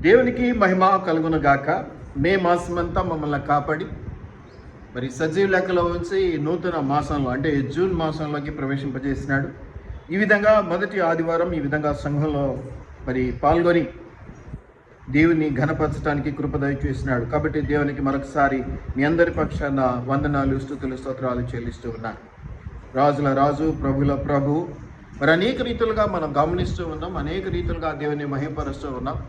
దేవునికి మహిమ కలుగును గాక. మే మాసమంతా మమ్మల్ని కాపాడి మరి సజీవ లెక్కలో ఉంచి నూతన మాసంలో అంటే జూన్ మాసంలోకి ప్రవేశింపజేసినాడు. ఈ విధంగా మొదటి ఆదివారం ఈ విధంగా సంఘంలో మరి పాల్గొని దేవుని ఘనపరచడానికి కృపదయ చేసినాడు. కాబట్టి దేవునికి మరొకసారి మీ అందరి పక్షాన వందనాలు, స్తుతులు, స్తోత్రాలు చెల్లిస్తూ ఉన్నాను. రాజుల రాజు, ప్రభుల ప్రభు, మరి అనేక రీతులుగా మనం గమనిస్తూ ఉన్నాం, అనేక రీతులుగా దేవుని మహిమపరుస్తూ ఉన్నాం.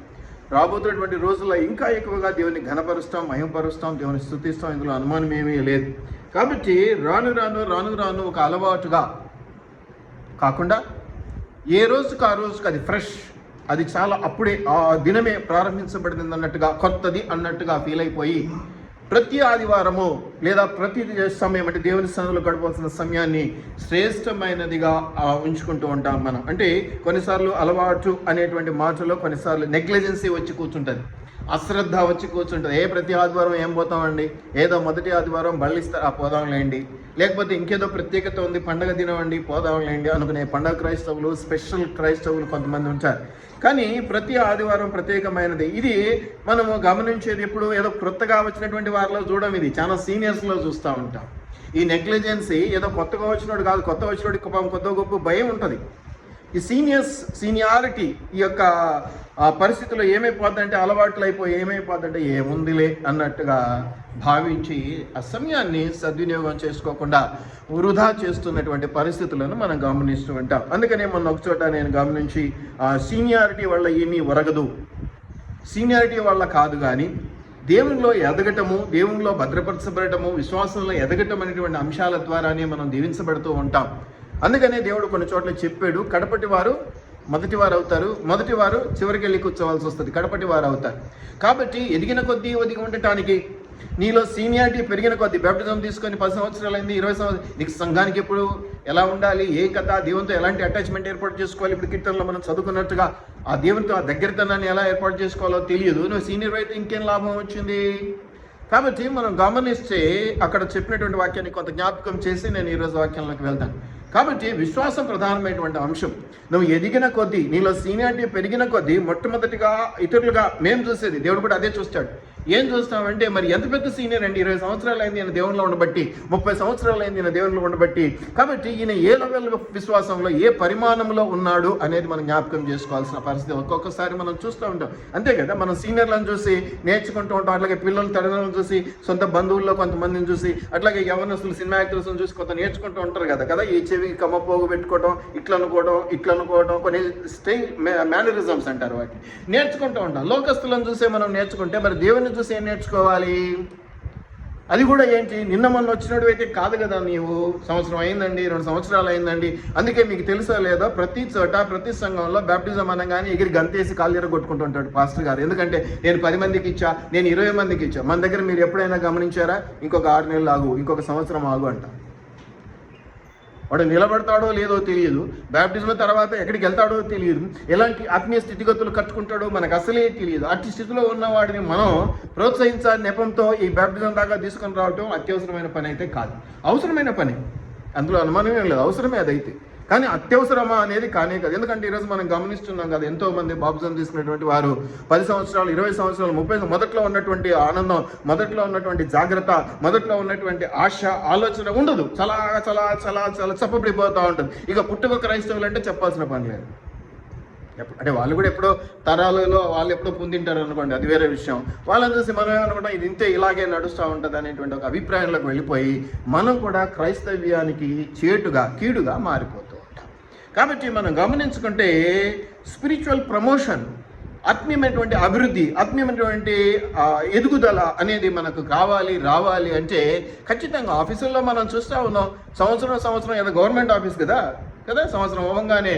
రాబోతున్నటువంటి రోజుల్లో ఇంకా ఎక్కువగా దేవుని ఘనపరుస్తాం, మహిమపరుస్తాం, దేవుని స్తుతిస్తాం. ఇందులో అనుమానం ఏమీ లేదు. కాబట్టి రాను రాను ఒక అలవాటుగా కాకుండా ఏ రోజుకు ఆ రోజుకు అది ఫ్రెష్, అది చాలా అప్పుడే ఆ దినమే ప్రారంభించబడింది అన్నట్టుగా, కొత్తది అన్నట్టుగా ఫీల్ అయిపోయి ప్రతి ఆదివారము లేదా ప్రతి సమయం అంటే దేవుని సన్నిధిలో గడపాల్సిన సమయాన్ని శ్రేష్టమైనదిగా ఉంచుకుంటూ ఉంటాం మనం. అంటే కొన్నిసార్లు అలవాటు అనేటువంటి మాటలో కొన్నిసార్లు నెగ్లిజెన్సీ వచ్చి కూర్చుంటుంది, అశ్రద్ధ వచ్చి కూర్చుంటుంది. ప్రతి ఆదివారం ఏం పోతామండి, ఏదో మొదటి ఆదివారం బళ్ళిస్తారు, పోదాంలేండి, లేకపోతే ఇంకేదో ప్రత్యేకత ఉంది, పండగ దినం అండి, పోదాంలేండి అనుకునే పండగ క్రైస్తవులు, స్పెషల్ క్రైస్తవులు కొంతమంది ఉంటారు. కానీ ప్రతి ఆదివారం ప్రత్యేకమైనది. ఇది మనము గమనించేది ఎప్పుడు ఏదో కొత్తగా వచ్చినటువంటి వారిలో చూడడం, ఇది చాలా సీనియర్స్లో చూస్తూ ఉంటాం. ఈ నెగ్లిజెన్సీ ఏదో కొత్తగా వచ్చినోడు కాదు, కొత్త వచ్చినోడికి కొత్త గొప్ప భయం ఉంటుంది. ఈ సీనియారిటీ ఈ యొక్క పరిస్థితుల్లో ఏమైపోద్దంటే, అలవాట్లు అయిపోయి ఏమైపోద్దంటే ఏముందిలే అన్నట్టుగా భావించి ఆ సమయాన్ని సద్వినియోగం చేసుకోకుండా వృధా చేస్తున్నటువంటి పరిస్థితులను మనం గమనిస్తూ ఉంటాం. అందుకనే మొన్న ఒక చోట నేను గమనించి సీనియారిటీ వల్ల ఏమీ ఒరగదు, సీనియారిటీ వల్ల కాదు, కానీ దేవునిలో ఎదగటము, దేవునిలో భద్రపరచబడటము, విశ్వాసంలో ఎదగటం అనేటువంటి అంశాల ద్వారానే మనం దీవించబడుతూ ఉంటాం. అందుకనే దేవుడు కొన్ని చోట్ల చెప్పాడు, కడపటి వారు మొదటి వారు అవుతారు, మొదటి వారు చివరికి వెళ్ళి కూర్చోవలసి వస్తుంది, కడపటి వారు అవుతారు. కాబట్టి ఎదిగిన కొద్దీ ఒదిగి ఉండటానికి, నీలో సీనియారిటీ పెరిగిన కొద్దీ, బ్యాప్టిజం తీసుకొని 10 సంవత్సరాలైంది, 20 సంవత్సరాలు, నీకు సంఘానికి ఎప్పుడు ఎలా ఉండాలి, ఏ కథ, దేవునితో ఎలాంటి అటాచ్మెంట్ ఏర్పాటు చేసుకోవాలి, ఇప్పుడు కీర్తనలో మనం చదువుకున్నట్టుగా ఆ దేవునితో ఆ దగ్గరతనాన్ని ఎలా ఏర్పాటు చేసుకోవాలో తెలియదు. నువ్వు సీనియర్ అయితే ఇంకేం లాభం వచ్చింది? కాబట్టి మనం గమనిస్తే అక్కడ చెప్పినటువంటి వాక్యాన్ని కొంత జ్ఞాపకం చేసి నేను ఈరోజు వాక్యంలోకి వెళ్తాను. కాబట్టి విశ్వాసం ప్రధానమైనటువంటి అంశం. నువ్వు ఎదిగిన కొద్దీ, నీలో సీనియారిటీ పెరిగిన కొద్దీ, మొట్టమొదటిగా ఇతరులుగా మేము చూసేది, దేవుడు కూడా అదే చూస్తాడు. ఏం చూస్తామంటే, మరి ఎంత పెద్ద సీనియర్ అండి, 20 సంవత్సరాలు అయింది ఈయన దేవునిలో ఉండబట్టి, 30 సంవత్సరాలు అయింది ఈయన దేవునిలో ఉండబట్టి. కాబట్టి ఈయన ఏ లెవెల్ విశ్వాసంలో, ఏ పరిమాణంలో ఉన్నాడు అనేది మనం జ్ఞాపకం చేసుకోవాల్సిన పరిస్థితి ఒక్కొక్కసారి మనం చూస్తూ ఉంటాం. అంతే కదా, మనం సీనియర్లను చూసి నేర్చుకుంటూ ఉంటాం, అట్లాగే పిల్లలు తల్లిదండ్రులను చూసి, సొంత బంధువుల్లో కొంతమందిని చూసి, అట్లాగే యవనస్తులు సినిమా యాక్టర్స్ని చూసి కొంత నేర్చుకుంటూ ఉంటారు కదా. ఈ చెవికి కమ్మపోగు పెట్టుకోవడం, ఇట్లా అనుకోవడం, కొన్ని స్టైల్ మేనరిజమ్స్ అంటారు, వాటిని నేర్చుకుంటూ ఉంటాం. లోకస్తులను చూసే మనం నేర్చుకుంటే, మరి దేవుని చూసి ఏం నేర్చుకోవాలి? అది కూడా ఏంటి, నిన్న మొన్న వచ్చినట్టు అయితే కాదు కదా. నీవు సంవత్సరం అయిందండి, 2 సంవత్సరాలు అయిందండి. అందుకే మీకు తెలుసో లేదో, ప్రతి చోట ప్రతి సంఘంలో బ్యాప్టిజం అనగానే ఎగిరి గంతేసి కాళ్ళు కొట్టుకుంటూ ఉంటాడు పాస్టర్ గారు. ఎందుకంటే నేను 10 మందికి ఇచ్చా, నేను 20 మందికి ఇచ్చా. మన దగ్గర మీరు ఎప్పుడైనా గమనించారా? ఇంకొక 6 నెలలు ఆగు, ఇంకొక సంవత్సరం ఆగు అంట. వాడు నిలబడతాడో లేదో తెలియదు, బ్యాప్టిజం తర్వాత ఎక్కడికి వెళ్తాడో తెలియదు, ఎలాంటి ఆత్మీయ స్థితిగతులు కట్టుకుంటాడో మనకు అసలే తెలియదు. అట్టి స్థితిలో ఉన్న వాడిని మనం ప్రోత్సహించాలి నెపంతో ఈ బ్యాప్టిజం దాకా తీసుకొని రావటం అత్యవసరమైన పని అయితే కాదు. అవసరమైన పని, అందులో అనుమానమే లేదు, అవసరమే అదైతే. కానీ అత్యవసరమా అనేది కానే కాదు. ఎందుకంటే ఈరోజు మనం గమనిస్తున్నాం కదా, ఎంతోమంది బాప్టిజం తీసుకున్నటువంటి వారు 10 సంవత్సరాలు, 20 సంవత్సరాలు, 30 మొదట్లో ఉన్నటువంటి ఆనందం, మొదట్లో ఉన్నటువంటి జాగ్రత్త, మొదట్లో ఉన్నటువంటి ఆశ, ఆలోచన ఉండదు. చాలా చాలా చాలా చాలా చప్పబడిపోతూ ఉంటుంది. ఇక పుట్టుక క్రైస్తవులు అంటే చెప్పాల్సిన పని లేదు. అంటే వాళ్ళు కూడా ఎప్పుడో తరాలలో వాళ్ళు ఎప్పుడో పొందింటారు అనుకోండి, అది వేరే విషయం. వాళ్ళని చూసి మనం ఏమనుకుంటాం, ఇది ఇంతే ఇలాగే నడుస్తూ ఉంటుంది అనేటువంటి ఒక అభిప్రాయంలోకి వెళ్ళిపోయి మనం కూడా క్రైస్తవ్యానికి కీడుగా మారిపోతూ ఉంటాం. కాబట్టి మనం గమనించుకుంటే స్పిరిచువల్ ప్రమోషన్, ఆత్మీయమైనటువంటి అభివృద్ధి, ఆత్మీయమైనటువంటి ఎదుగుదల అనేది మనకు రావాలి అంటే ఖచ్చితంగా ఆఫీసుల్లో మనం చూస్తూ ఉన్నాం. సంవత్సరం ఏదో గవర్నమెంట్ ఆఫీస్ కదా, సంవత్సరం అవ్వగానే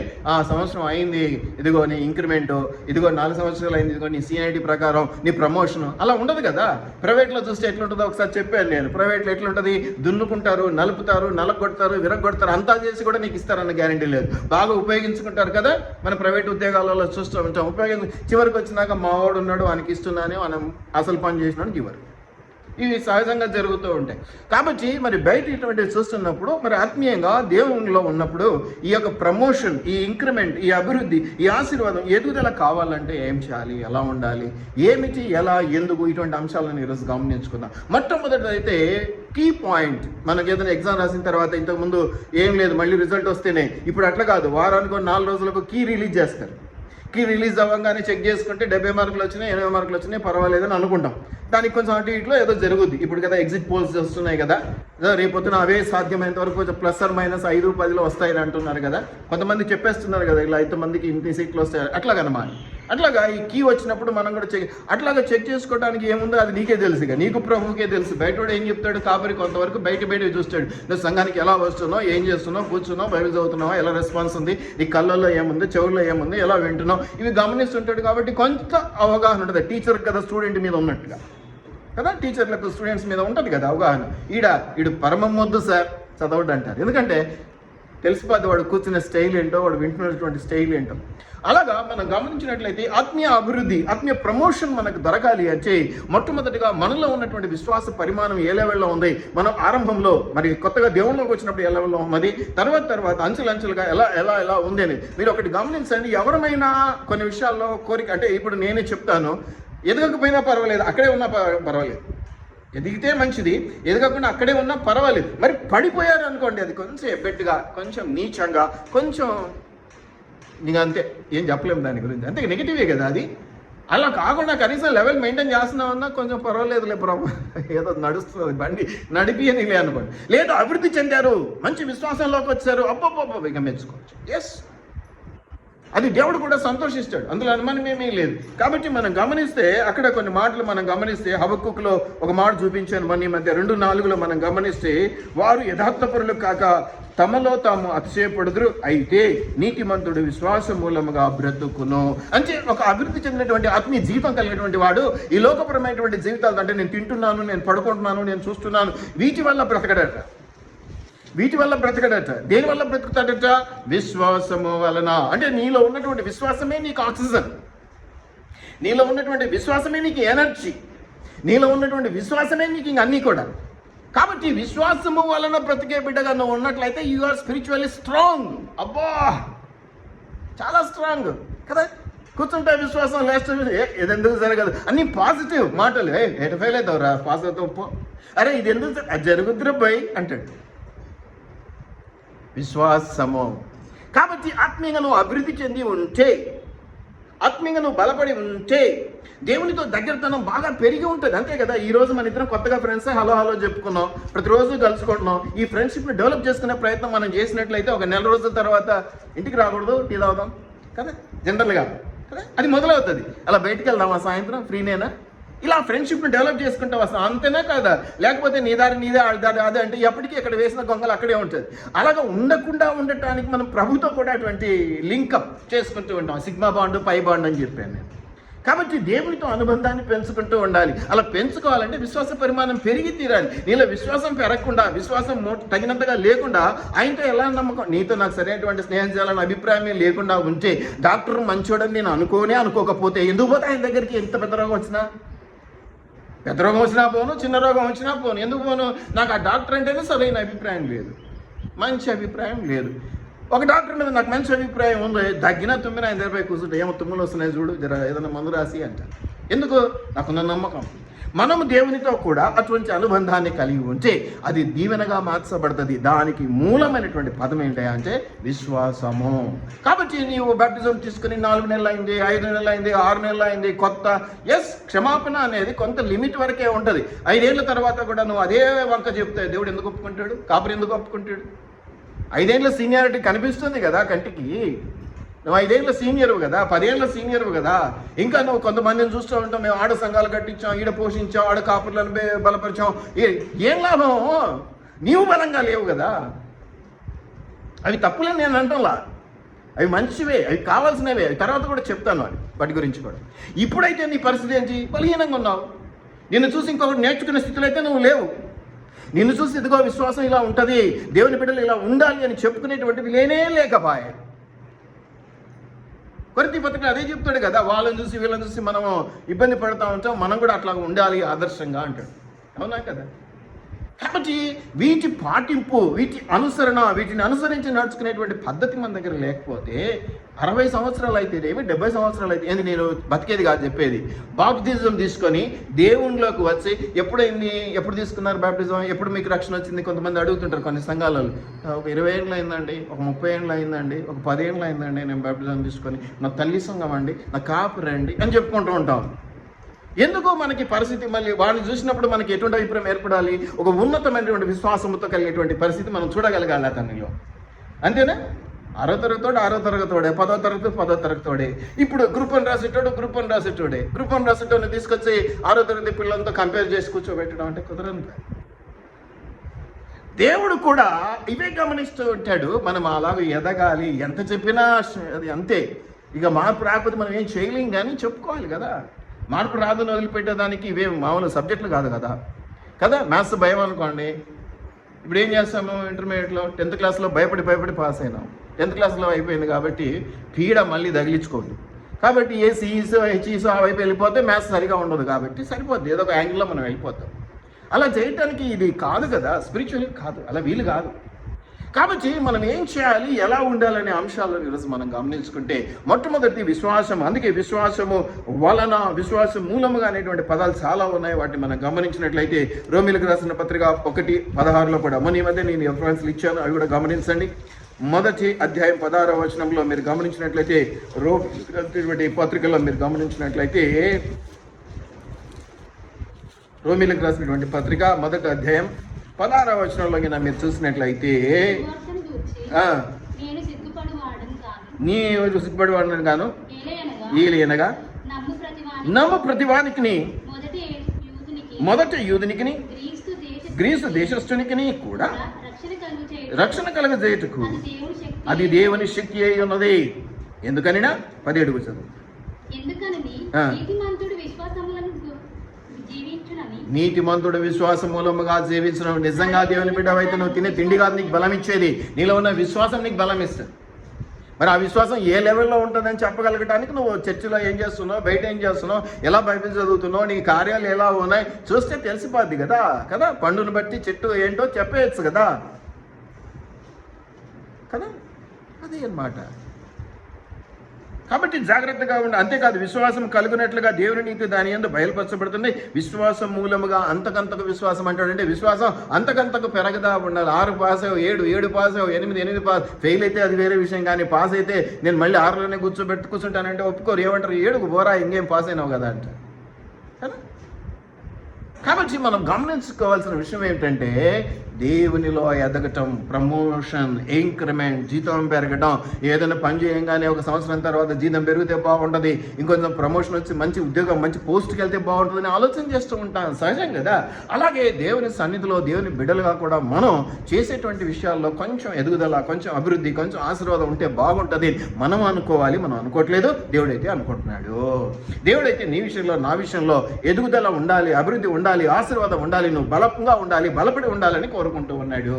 సంవత్సరం అయింది, ఇదిగో నీ ఇంక్రిమెంట్, ఇదిగో 4 సంవత్సరాలు అయింది, ఇదిగో నీ సీనియారిటీ ప్రకారం నీ ప్రమోషన్. అలా ఉండదు కదా. ప్రైవేట్లో చూస్తే ఎట్లుంటుందో ఒకసారి చెప్పాను నేను. ప్రైవేట్లో ఎట్లుంటుంది, దున్నుకుంటారు, నలుపుతారు, నలగొడతారు, విరగొడతారు, అంతా చేసి కూడా నీకు ఇస్తారన్న గ్యారంటీ లేదు. బాగా ఉపయోగించుకుంటారు కదా, మన ప్రైవేట్ ఉద్యోగాలలో చూస్తూ ఉంటాం. చివరికి వచ్చినాక మా వాడు ఉన్నాడు, వానికి ఇస్తున్నానే మనం అసలు పని చేసినాడు చివరికి. ఇవి సహజంగా జరుగుతూ ఉంటాయి. కాబట్టి మరి బయట ఇటువంటివి చూస్తున్నప్పుడు మరి ఆత్మీయంగా దేవునిలో ఉన్నప్పుడు ఈ యొక్క ప్రమోషన్, ఈ ఇంక్రిమెంట్, ఈ అభివృద్ధి, ఈ ఆశీర్వాదం, ఎదుగుదల కావాలంటే ఏం చేయాలి, ఎలా ఉండాలి, ఏమిటి, ఎలా, ఎందుకు, ఇటువంటి అంశాలను ఈరోజు గమనించుకుందాం. మొట్టమొదటి అయితే కీ పాయింట్, మనకి ఏదైనా ఎగ్జామ్ రాసిన తర్వాత ఇంతకుముందు ఏం లేదు, మళ్ళీ రిజల్ట్ వస్తేనే, ఇప్పుడు అట్లా కాదు, వారానికి 4 రోజులకు కీ రిలీజ్ చేస్తారు. కీ రిలీజ్ అవ్వగానే చెక్ చేసుకుంటే 70 మార్కులు వచ్చినాయి, 80 మార్కులు వచ్చినాయి, పర్వాలేదని అనుకుంటాం. దానికి కొంచెం అటు ఇట్లో ఏదో జరుగుద్ది. ఇప్పుడు కదా ఎగ్జిట్ పోల్స్ వస్తున్నాయి కదా, రేపొద్దున అవే సాధ్యమైనంత వరకు కొంచెం +-5, 10 వస్తాయని అంటున్నారు కదా. కొంతమంది చెప్పేస్తున్నారు కదా, ఇలా ఇంతమందికి ఇన్ని సీట్లు వస్తాయి అట్లాగనమాట. అట్లాగా ఈ కీ వచ్చినప్పుడు మనం కూడా అట్లాగా చెక్ చేసుకోవడానికి ఏముందో అది నీకే తెలుసు, ఇక నీకు ప్రభువుకే తెలుసు. బయటోడు ఏం చెప్తాడు, కాపరి కొంతవరకు బయట చూస్తాడు. నువ్వు సంఘానికి ఎలా వస్తున్నావు, ఏం చేస్తున్నావు, కూర్చున్నావు, బైబిల్ చదువుతున్నావా, ఎలా రెస్పాన్స్ ఉంది, నీ కళ్ళల్లో ఏముంది, చెవుల్లో ఏముంది, ఎలా వింటున్నావు, ఇవి గమనిస్తుంటాడు. కాబట్టి కొంత అవగాహన ఉంటుంది టీచర్ కదా స్టూడెంట్ మీద ఉన్నట్టుగా కదా, టీచర్లకు స్టూడెంట్స్ మీద ఉంటుంది కదా అవగాహన. ఈడు పరమం వద్దు సార్ చదవడు అంటారు. ఎందుకంటే తెలిసిపోద్ది వాడు కూర్చున్న స్టైల్ ఏంటో, వాడు వింటున్నటువంటి స్టైల్ ఏంటో. అలాగా మనం గమనించినట్లయితే ఆత్మీయ అభివృద్ధి, ఆత్మీయ ప్రమోషన్ మనకు దొరకాలి అంటే మొట్టమొదటిగా మనలో ఉన్నటువంటి విశ్వాస పరిమాణం ఏ లెవెల్లో ఉంది, మనం ఆరంభంలో మరి కొత్తగా దేవుళ్ళలోకి వచ్చినప్పుడు ఏ లెవెల్లో ఉన్నది, తర్వాత అంచెలంచెలుగా ఎలా ఉంది అని మీరు ఒకటి గమనించండి. ఎవరమైనా కొన్ని విషయాల్లో కోరిక, అంటే ఇప్పుడు నేనే చెప్తాను, ఎదగకపోయినా పర్వాలేదు, అక్కడే ఉన్నా పర్వాలేదు, ఎదిగితే మంచిది, ఎదగకుండా అక్కడే ఉన్నా పర్వాలేదు. మరి పడిపోయారు అనుకోండి, అది కొంచెం ఎబ్బెట్టుగా, కొంచెం నీచంగా, కొంచెం నీకు అంతే, ఏం చెప్పలేము దాని గురించి, అంతే నెగిటివే కదా అది. అలా కాకుండా కనీసం లెవెల్ మెయింటైన్ చేస్తున్నామన్నా కొంచెం పర్వాలేదులే ప్రభు, ఏదో నడుస్తుంది బండి నడిపియనిలే అనుకోండి. లేదు అభివృద్ధి చెందారు, మంచి విశ్వాసంలోకి వచ్చారు, అబ్బబ్బబ్బ ఇక మెచ్చుకోవచ్చు. ఎస్, అది దేవుడు కూడా సంతోషిస్తాడు, అందులో అనుమానమేమీ లేదు. కాబట్టి మనం గమనిస్తే అక్కడ కొన్ని మాటలు మనం గమనిస్తే, హబక్కుకులో ఒక మాట చూపించాను మన ఈ మధ్య 2:4 మనం గమనిస్తే, వారు యథార్థపరులు కాక తమలో తాము అతిశయపడుదురు, అయితే నీతిమంతుడు విశ్వాస మూలముగా బ్రతుకును. అంటే ఒక అభివృద్ధి చెందినటువంటి ఆత్మీయ జీవితం కలిగినటువంటి వాడు ఈ లోకపరమైనటువంటి జీవితాలు, అంటే నేను తింటున్నాను, నేను పడుకుంటున్నాను, నేను చూస్తున్నాను, వీటి వల్ల బ్రతకడట. దేని వల్ల బ్రతుకుతాడట? విశ్వాసము వలన. అంటే నీలో ఉన్నటువంటి విశ్వాసమే నీకు ఆక్సిజన్, నీలో ఉన్నటువంటి విశ్వాసమే నీకు ఎనర్జీ, నీలో ఉన్నటువంటి విశ్వాసమే నీకు ఇంక అన్నీ కూడా. కాబట్టి విశ్వాసము వలన బ్రతికే బిడ్డగా నువ్వు ఉన్నట్లయితే యు ఆర్ స్పిరిచువల్లీ స్ట్రాంగ్. అబ్బా, చాలా స్ట్రాంగ్ కదా. కూర్చుంటే విశ్వాసం, లేస్తే ఇది ఎందుకు జరగదు, అన్ని పాజిటివ్ మాటలు. ఎట ఫెయిల్ అవుతావురా, పాస్ అవుతావు పో, అరే ఇది ఎందుకు జరుగుద్దురా పోయి అంటాడు. విశ్వాసము. కాబట్టి ఆత్మీయంగా నువ్వు అభివృద్ధి చెంది ఉంటే, ఆత్మీయంగా నువ్వు బలపడి ఉంటే, దేవునితో దగ్గరతనం బాగా పెరిగి ఉంటుంది, అంతే కదా. ఈరోజు మన ఇద్దరం కొత్తగా ఫ్రెండ్స్ హలో చెప్పుకున్నాం, ప్రతిరోజు కలుసుకుంటున్నాం. ఈ ఫ్రెండ్షిప్ని డెవలప్ చేసుకునే ప్రయత్నం మనం చేసినట్లయితే ఒక నెల రోజుల తర్వాత ఇంటికి రాకూడదు, టీ తాగుదాం కదా జనరల్గా కదా, అది మొదలవుతుంది. అలా బయటికి వెళ్దామా సాయంత్రం, ఫ్రీనేనా, ఇలా ఫ్రెండ్షిప్ని డెవలప్ చేసుకుంటాం అసలు, అంతేనా కాదా? లేకపోతే నీ దారి నీదే, ఆడదారి అదే అంటే ఎప్పటికీ అక్కడ వేసిన గొంగలు అక్కడే ఉంటుంది. అలాగా ఉండకుండా ఉండటానికి మనం ప్రభుతో కూడా అటువంటి లింకప్ చేసుకుంటూ ఉంటాం. సిగ్మా బాండ్, పై బాండ్ అని చెప్పాను నేను. కాబట్టి దేవునితో అనుబంధాన్ని పెంచుకుంటూ ఉండాలి. అలా పెంచుకోవాలంటే విశ్వాస పరిమాణం పెరిగి తీరాలి. నీలో విశ్వాసం పెరగకుండా, విశ్వాసం తగినంతగా లేకుండా ఆయనతో ఎలా నమ్మకం, నీతో నాకు సరైనటువంటి స్నేహం చేయాలని అభిప్రాయమే లేకుండా ఉంటే, డాక్టర్ మంచోడని నేను అనుకోకపోతే ఎందుకు పోతే ఆయన దగ్గరికి, ఎంత పెద్ద రోగం వచ్చినా, పెద్ద రోగం వచ్చినా పోను, చిన్న రోగం వచ్చినా పోను, ఎందుకు పోను, నాకు ఆ డాక్టర్ అంటేనే సరైన అభిప్రాయం లేదు, మంచి అభిప్రాయం లేదు. ఒక డాక్టర్ మీద నాకు మంచి అభిప్రాయం ఉంది, దగ్గినా తుమ్మినా ఆయన దగ్గర కూర్చుంటే ఏమో తుమ్ములు వస్తున్నాయి చూడు, ఏదైనా మందు రాసి అంటారు. ఎందుకు? నాకున్న నమ్మకం. మనము దేవునితో కూడా అటువంటి అనుబంధాన్ని కలిగి ఉంటే అది దీవెనగా మార్చబడుతుంది. దానికి మూలమైనటువంటి పదం ఏంటి అంటే విశ్వాసము. కాబట్టి నీవు బాప్టిజం తీసుకుని 4 నెలలు అయింది, 5 నెలలు అయింది, 6 నెలలు అయింది, కొత్త క్షమాపణ అనేది కొంత లిమిట్ వరకే ఉంటుంది. 5 ఏళ్ళ తర్వాత కూడా నువ్వు అదే వంక చెప్తే దేవుడు ఎందుకు ఒప్పుకుంటాడు? కాపురు ఎందుకు ఒప్పుకుంటాడు? 5 ఏళ్ళ సీనియారిటీ కనిపిస్తుంది కదా కంటికి. నువ్వు 5 ఏళ్ళ సీనియర్ కదా, 10 ఏళ్ళ సీనియర్ కదా. ఇంకా నువ్వు కొంతమందిని చూస్తూ ఉంటావు, మేము ఆడ సంఘాలు కట్టించాం, ఈడ పోషించాం, ఆడ కాపుర్లను బలపరిచాం. ఏం లాభం? నీవు బలంగా లేవు కదా. అవి తప్పులని నేను అంటంలా, అవి మంచివే, అవి కావాల్సినవే, అవి తర్వాత కూడా చెప్తాను వాటి గురించి కూడా. ఇప్పుడైతే నీ పరిస్థితి ఏంటి? బలహీనంగా ఉన్నావు. నిన్ను చూసి ఇంకొకటి నేర్చుకునే స్థితిలో అయితే నువ్వు లేవు. నిన్ను చూసి ఇదిగో విశ్వాసం ఇలా ఉంటుంది, దేవుని బిడ్డలు ఇలా ఉండాలి అని చెప్పుకునేటువంటిది లేకపాయే. కొరింథీ పత్రిక అదే చెప్తాడు కదా, వాళ్ళని చూసి వీళ్ళని చూసి మనము ఇబ్బంది పడుతూ ఉంటాం, మనం కూడా అట్లా ఉండాలి ఆదర్శంగా అంటాడు. అవునా కదా? కాబట్టి వీటి పాటింపు, వీటి అనుసరణ, వీటిని అనుసరించి నడుచుకునేటువంటి పద్ధతి మన దగ్గర లేకపోతే 60 సంవత్సరాలు అయితేనేమి 70 సంవత్సరాలు అయితే ఏంది, నేను బతికేది కాదు చెప్పేది. బాప్టిజం తీసుకొని దేవునిలోకి వచ్చి ఎప్పుడు తీసుకున్నారు బాప్టిజం, ఎప్పుడు మీకు రక్షణ వచ్చింది? కొంతమంది అడుగుతుంటారు కొన్ని సంఘాలలో. ఒక 20 ఏళ్ళు అయిందండి, ఒక 30 ఏళ్ళు అయిందండి, ఒక 10 ఏళ్ళు అయిందండి నేను బాప్టిజం తీసుకొని, నా తల్లి సంఘం అండి, నా కాపు రండి అని చెప్పుకుంటూ ఉంటాం. ఎందుకో మనకి పరిస్థితి మళ్ళీ వాడిని చూసినప్పుడు మనకి ఎటువంటి అభిప్రాయం ఏర్పడాలి? ఒక ఉన్నతమైనటువంటి విశ్వాసంతో కలిగేటువంటి పరిస్థితి మనం చూడగలగాలి అతనిలో. అంతేనా? 6వ తరగతోడే, 10వ తరగతోడే. ఇప్పుడు గ్రూప్ 1 రాసేటోడే. గ్రూప్ 1 రాసేటోడిని తీసుకొచ్చి 6వ తరగతి పిల్లలతో కంపేర్ చేసి కూర్చోబెట్టడం అంటే కుదరదు. దేవుడు కూడా ఇవే గమనిస్తూ ఉంటాడు. మనం అలాగ ఎదగాలి, ఎంత చెప్పినా అది అంతే. ఇక మార్పు రాకపోతే మనం ఏం చేయలేం, కానీ చెప్పుకోవాలి కదా. మార్పు రాదని వదిలిపెట్టేదానికి ఇవే మామూలు సబ్జెక్టులు కాదు కదా. మ్యాథ్స్ భయం అనుకోండి, ఇప్పుడు ఏం చేస్తాము? ఇంటర్మీడియట్లో 10th క్లాస్లో భయపడి పాస్ అయినాం. 10th క్లాస్లో అయిపోయింది కాబట్టి పీడ మళ్ళీ తగిలించుకోండి. కాబట్టి ఏ సిఈస్ హెచ్ఈస్ ఆ వైపు వెళ్ళిపోతే మ్యాథ్స్ సరిగా ఉండదు కాబట్టి సరిపోద్ది, ఏదో ఒక యాంగిల్లో మనం వెళ్ళిపోతాం. అలా చేయటానికి ఇది కాదు కదా, స్పిరిచువల్ కాదు, అలా వీలు కాదు. కాబట్టి మనం ఏం చేయాలి, ఎలా ఉండాలనే అంశాలను ఈరోజు మనం గమనించుకుంటే, మొట్టమొదటి విశ్వాసం. అందుకే విశ్వాసము వలన, విశ్వాసం మూలముగా అనేటువంటి పదాలు చాలా ఉన్నాయి. వాటిని మనం గమనించినట్లయితే రోమీలకు రాసిన పత్రిక 1:16 కూడా మొన్న ఈ మధ్య నేను రెఫరెన్స్లు ఇచ్చాను, అవి కూడా గమనించండి. మొదటి అధ్యాయం 16వ వచనంలో మీరు గమనించినట్లయితే, రోమీలకు పత్రికలో మీరు గమనించినట్లయితే, రోమీలకు రాసినటువంటి పత్రిక మొదటి అధ్యాయం 16వ వచనంలో మీరు చూసినట్లయితే, నీవు సిగ్గుపడివాడను గాను ఏలయనగా నమ్ము ప్రతివానికి, మొదట యూదునికి గ్రీసు దేశస్థునికి కూడా రక్షణ కలుగజేయుటకు అది దేవుని శక్తి అయి ఉన్నది. ఎందుకనినా 17 చదువు. నీతిమంతుడు విశ్వాసం మూలముగా జీవించడం. నిజంగా దేవుని బిడ్డవైతే నువ్వు తినే తిండి కాదు నీకు బలం ఇచ్చేది, నీలో ఉన్న విశ్వాసం నీకు బలం ఇస్తుంది. మరి ఆ విశ్వాసం ఏ లెవెల్లో ఉంటుందని చెప్పగలగటానికి నువ్వు చర్చిలో ఏం చేస్తున్నావు, బయట ఏం చేస్తున్నావు, ఎలా బైబిల్ చదువుతున్నావు, నీ కార్యాలు ఎలా ఉన్నాయి చూస్తే తెలిసిపోద్ది కదా. పండును బట్టి చెట్టు ఏంటో చెప్పేయచ్చు కదా. అదే అన్నమాట. కాబట్టి జాగ్రత్తగా ఉండి, అంతేకాదు విశ్వాసం కలుగునట్లుగా దేవుని నీతి దాని యందు బయలుపరచబడుతుంది. విశ్వాసం మూలముగా అంతకంతకు విశ్వాసం అంటాడంటే విశ్వాసం అంతకంతకు పెరగదా ఉండాలి. 6 పాస్ అయ్యావు, 7 పాస్ అయ్యావు, 8 పాస్, ఫెయిల్ అయితే అది వేరే విషయం. కానీ పాస్ అయితే నేను మళ్ళీ 6లోనే కూర్చుంటానంటే ఒప్పుకోరు. ఏమంటారు? 7కు పోరా, ఇంకేం పాస్ అయినావు కదా అంట. కాబట్టి మనం గమనించుకోవాల్సిన విషయం ఏమిటంటే, దేవునిలో ఎదగటం, ప్రమోషన్, ఇంక్రిమెంట్, జీతం పెరగడం. ఏదైనా పని చేయంగానే 1 సంవత్సరం తర్వాత జీతం పెరిగితే బాగుంటుంది, ఇంకొంచెం ప్రమోషన్ వచ్చి మంచి ఉద్యోగం, మంచి పోస్ట్కి వెళ్తే బాగుంటుందని ఆలోచన చేస్తూ ఉంటాం, సహజం కదా. అలాగే దేవుని సన్నిధిలో దేవుని బిడ్డలుగా కూడా మనం చేసేటువంటి విషయాల్లో కొంచెం ఎదుగుదల, కొంచెం అభివృద్ధి, కొంచెం ఆశీర్వాదం ఉంటే బాగుంటుంది మనం అనుకోవాలి. మనం అనుకోవట్లేదు, దేవుడైతే అనుకుంటున్నాడు. దేవుడైతే నీ విషయంలో, నా విషయంలో ఎదుగుదల ఉండాలి, అభివృద్ధి ఉండాలి, ఆశీర్వాదం ఉండాలి, నువ్వు బలంగా ఉండాలి, బలపడి ఉండాలని కోరుకుంటూ ఉన్నాడు.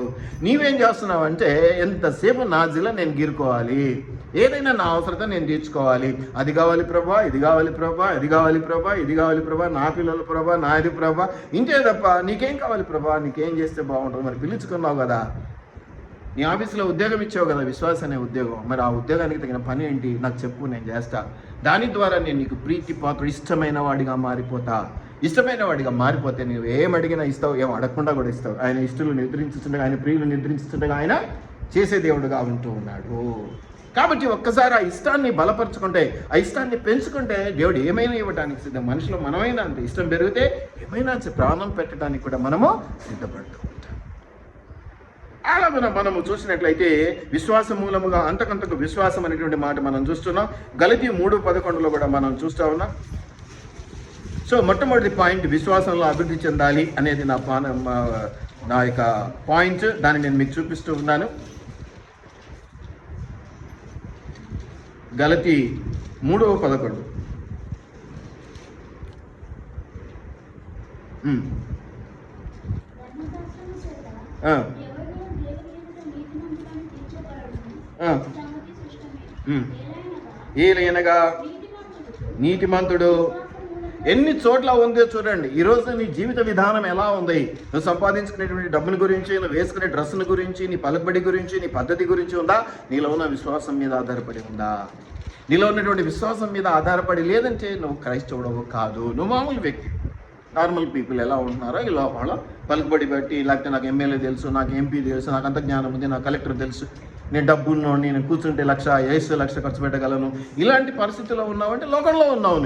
నీవేం చేస్తున్నావు అంటే, ఎంతసేపు నా జిల్లా నేను గీరుకోవాలి, ఏదైనా నా అవసరత నేను తీర్చుకోవాలి. అది కావాలి ప్రభా, ఇది కావాలి ప్రభా, ఇది కావాలి ప్రభా, ఇది కావాలి ప్రభా, నా పిల్లల ప్రభా, నాది ప్రభా, ఇంతే తప్ప నీకేం కావాలి ప్రభా, నీకేం చేస్తే బాగుంటుంది? మరి పిలుచుకున్నావు కదా, నీ ఆఫీసులో ఉద్యోగం ఇచ్చావు కదా, విశ్వాస అనే ఉద్యోగం. మరి ఆ ఉద్యోగానికి తగిన పని ఏంటి నాకు చెప్పు, నేను చేస్తా. దాని ద్వారా నేను నీకు ప్రీతి పాత్ర, ఇష్టమైన వాడిగా మారిపోతా. ఇష్టమైన వాడిగా మారిపోతే నువ్వు ఏం అడిగినా ఇస్తావు, ఏం అడగకుండా కూడా ఇస్తావు. ఆయన ఇష్టలు నిద్రించుతుండగా, ఆయన ప్రియులు నిద్రించుతుండగా ఆయన చేసే దేవుడుగా ఉంటూ ఉన్నాడు. కాబట్టి ఒక్కసారి ఆ ఇష్టాన్ని బలపరుచుకుంటే, ఆ ఇష్టాన్ని పెంచుకుంటే దేవుడు ఏమైనా ఇవ్వడానికి సిద్ధం. మనుషులు మనమైనా అంతే, ఇష్టం పెరిగితే ఏమైనా ప్రాణం పెట్టడానికి కూడా మనము సిద్ధపడుతూ ఉంటాం. అలాగే మనము చూసినట్లయితే విశ్వాసం మూలముగా అంతకంతకు విశ్వాసం అనేటువంటి మాట మనం చూస్తున్నాం. గలతీ 3:11 కూడా మనం చూస్తూ ఉన్నాం. సో మొట్టమొదటి పాయింట్, విశ్వాసంలో అభివృద్ధి చెందాలి అనేది నా యొక్క పాయింట్. దాన్ని నేను మీకు చూపిస్తూ ఉన్నాను. గలతీ 3:11. ఏలైనగా నీతిమంతుడు ఎన్ని చోట్ల ఉందో చూడండి. ఈరోజు నీ జీవిత విధానం ఎలా ఉంది? నువ్వు సంపాదించుకునేటువంటి డబ్బుల గురించి, నువ్వు వేసుకునే డ్రెస్సుల గురించి, నీ పలుకుబడి గురించి, నీ పద్ధతి గురించి ఉందా? నీలో ఉన్న విశ్వాసం మీద ఆధారపడి ఉందా? నీలో ఉన్నటువంటి విశ్వాసం మీద ఆధారపడి లేదంటే నువ్వు క్రైస్తవుడవు కాదు, నువ్వు మామూలు వ్యక్తి. నార్మల్ పీపుల్ ఎలా ఉంటున్నారో ఇలా వాళ్ళ పలుకుబడి బట్టి, లేకపోతే నాకు ఎమ్మెల్యే తెలుసు, నాకు ఎంపీ తెలుసు, నాకు అంత జ్ఞానం ఉంది, నాకు కలెక్టర్ తెలుసు, నేను డబ్బుల్లో నేను కూర్చుంటే 1,50,000 ఖర్చు పెట్టగలను, ఇలాంటి పరిస్థితుల్లో ఉన్నావంటే లోకంలో ఉన్నావు.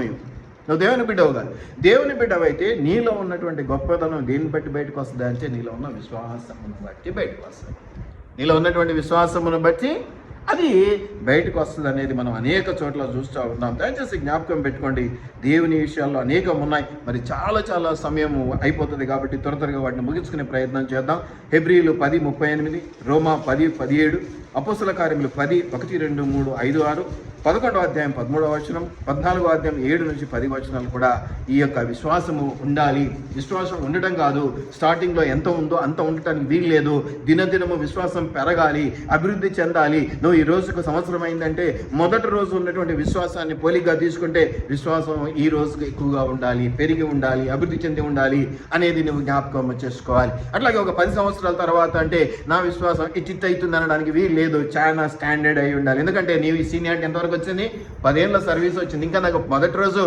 నువ్వు దేవుని బిడ్డవు కాదు. దేవుని బిడ్డవు అయితే నీలో ఉన్నటువంటి గొప్పతనం దేన్ని బట్టి బయటకు వస్తుంది అంటే నీలో ఉన్న విశ్వాసమును బట్టి బయటకు వస్తుంది. నీలో ఉన్నటువంటి విశ్వాసమును బట్టి అది బయటకు వస్తుంది అనేది మనం అనేక చోట్ల చూస్తూ ఉన్నాం. దయచేసి జ్ఞాపకం పెట్టుకోండి, దేవుని విషయాల్లో అనేకం ఉన్నాయి. మరి చాలా సమయం అయిపోతుంది కాబట్టి త్వరగా వాటిని ముగించుకునే ప్రయత్నం చేద్దాం. హెబ్రీలు 10:38, రోమా 10:17, అపోస్తల కార్యములు 10:1, 2, 3, 5, 6, 11వ అధ్యాయం 13వ వచనం, 14వ అధ్యాయం 7 నుంచి 10 వచనాలు కూడా ఈ యొక్క విశ్వాసము ఉండాలి. విశ్వాసం ఉండటం కాదు, స్టార్టింగ్లో ఎంత ఉందో అంత ఉండటానికి వీలు లేదు. దినదినము విశ్వాసం పెరగాలి, అభివృద్ధి చెందాలి. నువ్వు ఈ రోజుకు సంవత్సరం అయిందంటే మొదటి రోజు ఉన్నటువంటి విశ్వాసాన్ని పోలికగా తీసుకుంటే విశ్వాసం ఈ రోజుకు ఎక్కువగా ఉండాలి, పెరిగి ఉండాలి, అభివృద్ధి చెంది ఉండాలి అనేది నువ్వు జ్ఞాపకం చేసుకోవాలి. అట్లాగే ఒక 10 సంవత్సరాల తర్వాత అంటే నా విశ్వాసం ఇచ్చిట్ అవుతుంది అనడానికి వీలు లేదు. చాలా స్టాండర్డ్ అయి ఉండాలి. ఎందుకంటే నీవు సీనియారిటీ ఎంతవరకు వచ్చింది? 10 ఏళ్ళ సర్వీస్ వచ్చింది. ఇంకా నాకు మొదటి రోజు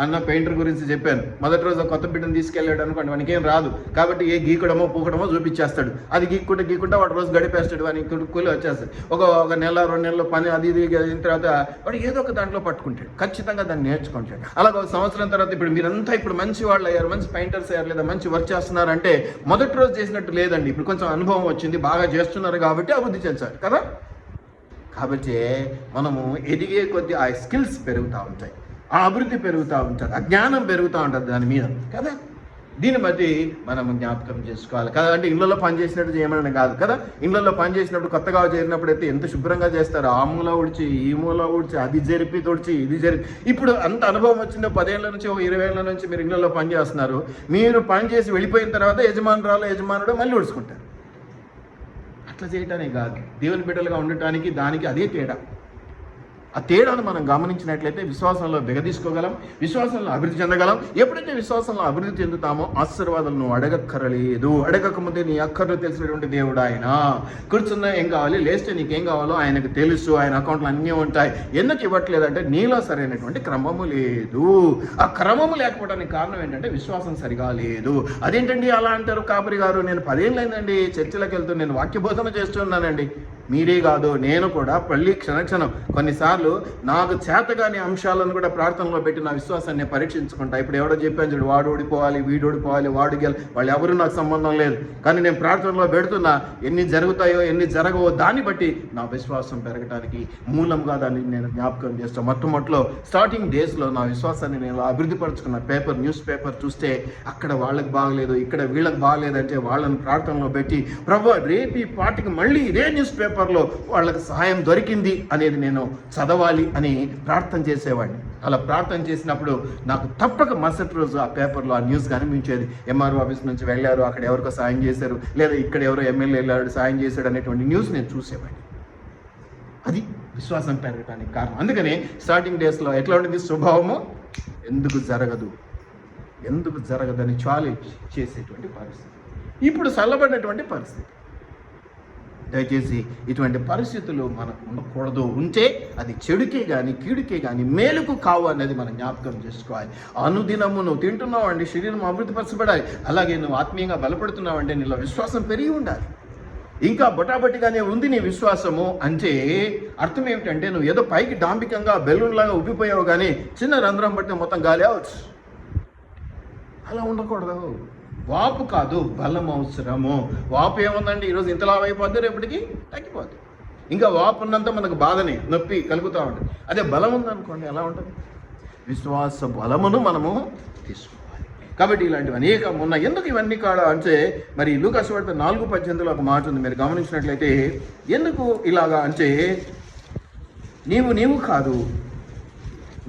అన్న పెయింటర్ గురించి చెప్పాను, మొదటి రోజు కొత్త బిడ్డను తీసుకెళ్ళాడు అనుకోండి, వానికి ఏం రాదు కాబట్టి ఏ గీకడమో పూకడమో చూపించేస్తాడు. అది గీక్కుంటే వాడు రోజు గడిపేస్తాడు, వానికి కూలి వచ్చేస్తాడు. ఒక నెల 2 నెలలు పని అది అయిన తర్వాత వాడు ఏదో ఒక దాంట్లో పట్టుకుంటాడు, ఖచ్చితంగా దాన్ని నేర్చుకుంటాడు. అలాగే ఒక సంవత్సరం తర్వాత ఇప్పుడు మీరంతా ఇప్పుడు మంచి వాళ్ళు అయ్యారు, మంచి పెయింటర్స్ అయ్యారు, లేదా మంచి వర్క్ చేస్తున్నారంటే మొదటి రోజు చేసినట్టు లేదండి. ఇప్పుడు కొంచెం అనుభవం వచ్చింది, బాగా చేస్తున్నారు కాబట్టి అభివృద్ధి చెందారు కదా. కాబట్టి మనము ఎదిగే కొద్దీ ఆ స్కిల్స్ పెరుగుతూ ఉంటాయి, ఆ అభివృద్ధి పెరుగుతూ ఉంటుంది, ఆ జ్ఞానం పెరుగుతూ ఉంటుంది దాని మీద కదా. దీన్ని బట్టి మనం జ్ఞాపకం చేసుకోవాలి కదా. అంటే ఇళ్ళల్లో పని చేసినట్టు చేయమని కాదు కదా. ఇళ్ళల్లో పని చేసినప్పుడు కొత్తగా చేరినప్పుడు అయితే ఎంత శుభ్రంగా చేస్తారు, ఆ మూల ఊడ్చి ఈ మూల ఊడ్చి అది జరిపి తొడిచి ఇది జరిపి. ఇప్పుడు అంత అనుభవం వచ్చిందో 10 ఏళ్ళ నుంచి 20 ఏళ్ళ నుంచి మీరు ఇళ్ళల్లో పని చేస్తున్నారు. మీరు పని చేసి వెళ్ళిపోయిన తర్వాత యజమానుడు మళ్ళీ ఊడ్చుకుంటారు. అట్లా చేయటానికి కాదు, దేవుని బిడ్డలుగా ఉండటానికి దానికి అదే తేడా. ఆ తేడాను మనం గమనించినట్లయితే విశ్వాసంలో బిగదీసుకోగలం, విశ్వాసంలో అభివృద్ధి చెందగలం. ఎప్పుడైతే విశ్వాసంలో అభివృద్ధి చెందుతామో ఆశీర్వాదాలు నువ్వు అడగక్కరలేదు. అడగకముందే నీ అక్కర్లు తెలిసినటువంటి దేవుడు ఆయన. కూర్చున్నా ఏం కావాలి, లేస్తే నీకేం కావాలో ఆయనకు తెలుసు, ఆయన అకౌంట్లో అన్నీ ఉంటాయి. ఎందుకు ఇవ్వట్లేదంటే నీలో సరైనటువంటి క్రమము లేదు. ఆ క్రమము లేకపోవడానికి కారణం ఏంటంటే విశ్వాసం సరిగా లేదు. అదేంటండి అలా అంటారు కాపరి గారు? నేను 10 ఏళ్ళు అయిందండి చర్చిలకు వెళ్తూ నేను వాక్యబోధన చేస్తున్నానండి. మీరే కాదు, నేను కూడా క్షణక్షణం కొన్నిసార్లు నాకు చేతగాని అంశాలను కూడా ప్రార్థనలో పెట్టి నా విశ్వాసాన్ని పరీక్షించుకుంటా. ఇప్పుడు ఎవడో చెప్పాను చూడు, వాడు ఓడిపోవాలి, వీడు ఓడిపోవాలి, వాడు వాళ్ళు ఎవరు నాకు సంబంధం లేదు, కానీ నేను ప్రార్థనలో పెడుతున్నా. ఎన్ని జరుగుతాయో ఎన్ని జరగవో దాన్ని బట్టి నా విశ్వాసం పెరగడానికి మూలంగా దాన్ని నేను జ్ఞాపకం చేస్తాను. మొట్టమొదటిలో స్టార్టింగ్ డేస్లో నా విశ్వాసాన్ని నేను అభివృద్ధి పరుచుకున్న న్యూస్ పేపర్ చూస్తే అక్కడ వాళ్ళకి బాగలేదు, ఇక్కడ వీళ్ళకి బాగలేదంటే వాళ్ళని ప్రార్థనలో పెట్టి ప్రభువా రేపు ఈ పార్టీకి మళ్ళీ ఇదే న్యూస్ పేపర్లో వాళ్ళకి సహాయం దొరికింది అనేది నేను చదవాలి అని ప్రార్థన చేసేవాడిని. అలా ప్రార్థన చేసినప్పుడు నాకు తప్పక మరుసటి రోజు ఆ పేపర్లో ఆ న్యూస్ కనిపించేది. ఎంఆర్ఓ ఆఫీస్ నుంచి వెళ్ళారు, అక్కడ ఎవరికో సాయం చేశారు, లేదా ఇక్కడ ఎవరో ఎమ్మెల్యే వెళ్ళాడు సాయం చేశాడు అనేటువంటి న్యూస్ నేను చూసేవాడిని. అది విశ్వాసం పెరగడానికి కారణం. అందుకని స్టార్టింగ్ డేస్లో ఎట్లా ఉండేది స్వభావము, ఎందుకు జరగదని ఛాలెంజ్ చేసేటువంటి పరిస్థితి. ఇప్పుడు చల్లబడినటువంటి పరిస్థితి. దయచేసి ఇటువంటి పరిస్థితులు మనకు ఉండకూడదు. ఉంటే అది చెడుకే కానీ కీడుకే కానీ మేలుకు కావు అనేది మనం జ్ఞాపకం చేసుకోవాలి. అనుదినము నువ్వు తింటున్నావు అంటే శరీరం అభివృద్ధిపరచబడాలి. అలాగే నువ్వు ఆత్మీయంగా బలపడుతున్నావు అంటే నీలో విశ్వాసం పెరిగి ఉండాలి. ఇంకా బొటాబొటిగానే ఉంది నీ విశ్వాసము అంటే అర్థం ఏమిటంటే నువ్వు ఏదో పైకి డాంబికంగా బెలూన్ లాగా ఉబ్బిపోయావు, కానీ చిన్న రంధ్రం బట్టి మొత్తం గాలి అవచ్చు. అలా ఉండకూడదు. వాపు కాదు, బలం అవసరము. వాపు ఏముందండి, ఈరోజు ఇంతలా అయిపోద్ది, రేపటికి తగ్గిపోద్ది. ఇంకా వాపు ఉన్నంత మనకు బాధని నొప్పి కలుగుతూ ఉంటుంది. అదే బలం ఉందనుకోండి ఎలా ఉంటుంది? విశ్వాస బలమును మనము తీసుకోవాలి. కాబట్టి ఇలాంటివి అనేకం ఉన్నాయి. ఎందుకు ఇవన్నీ కాడ అంటే మరి లూకాసు వార్త 4:18 ఒక మాట ఉంది, మీరు గమనించినట్లయితే. ఎందుకు ఇలాగా అంటే నీవు కాదు,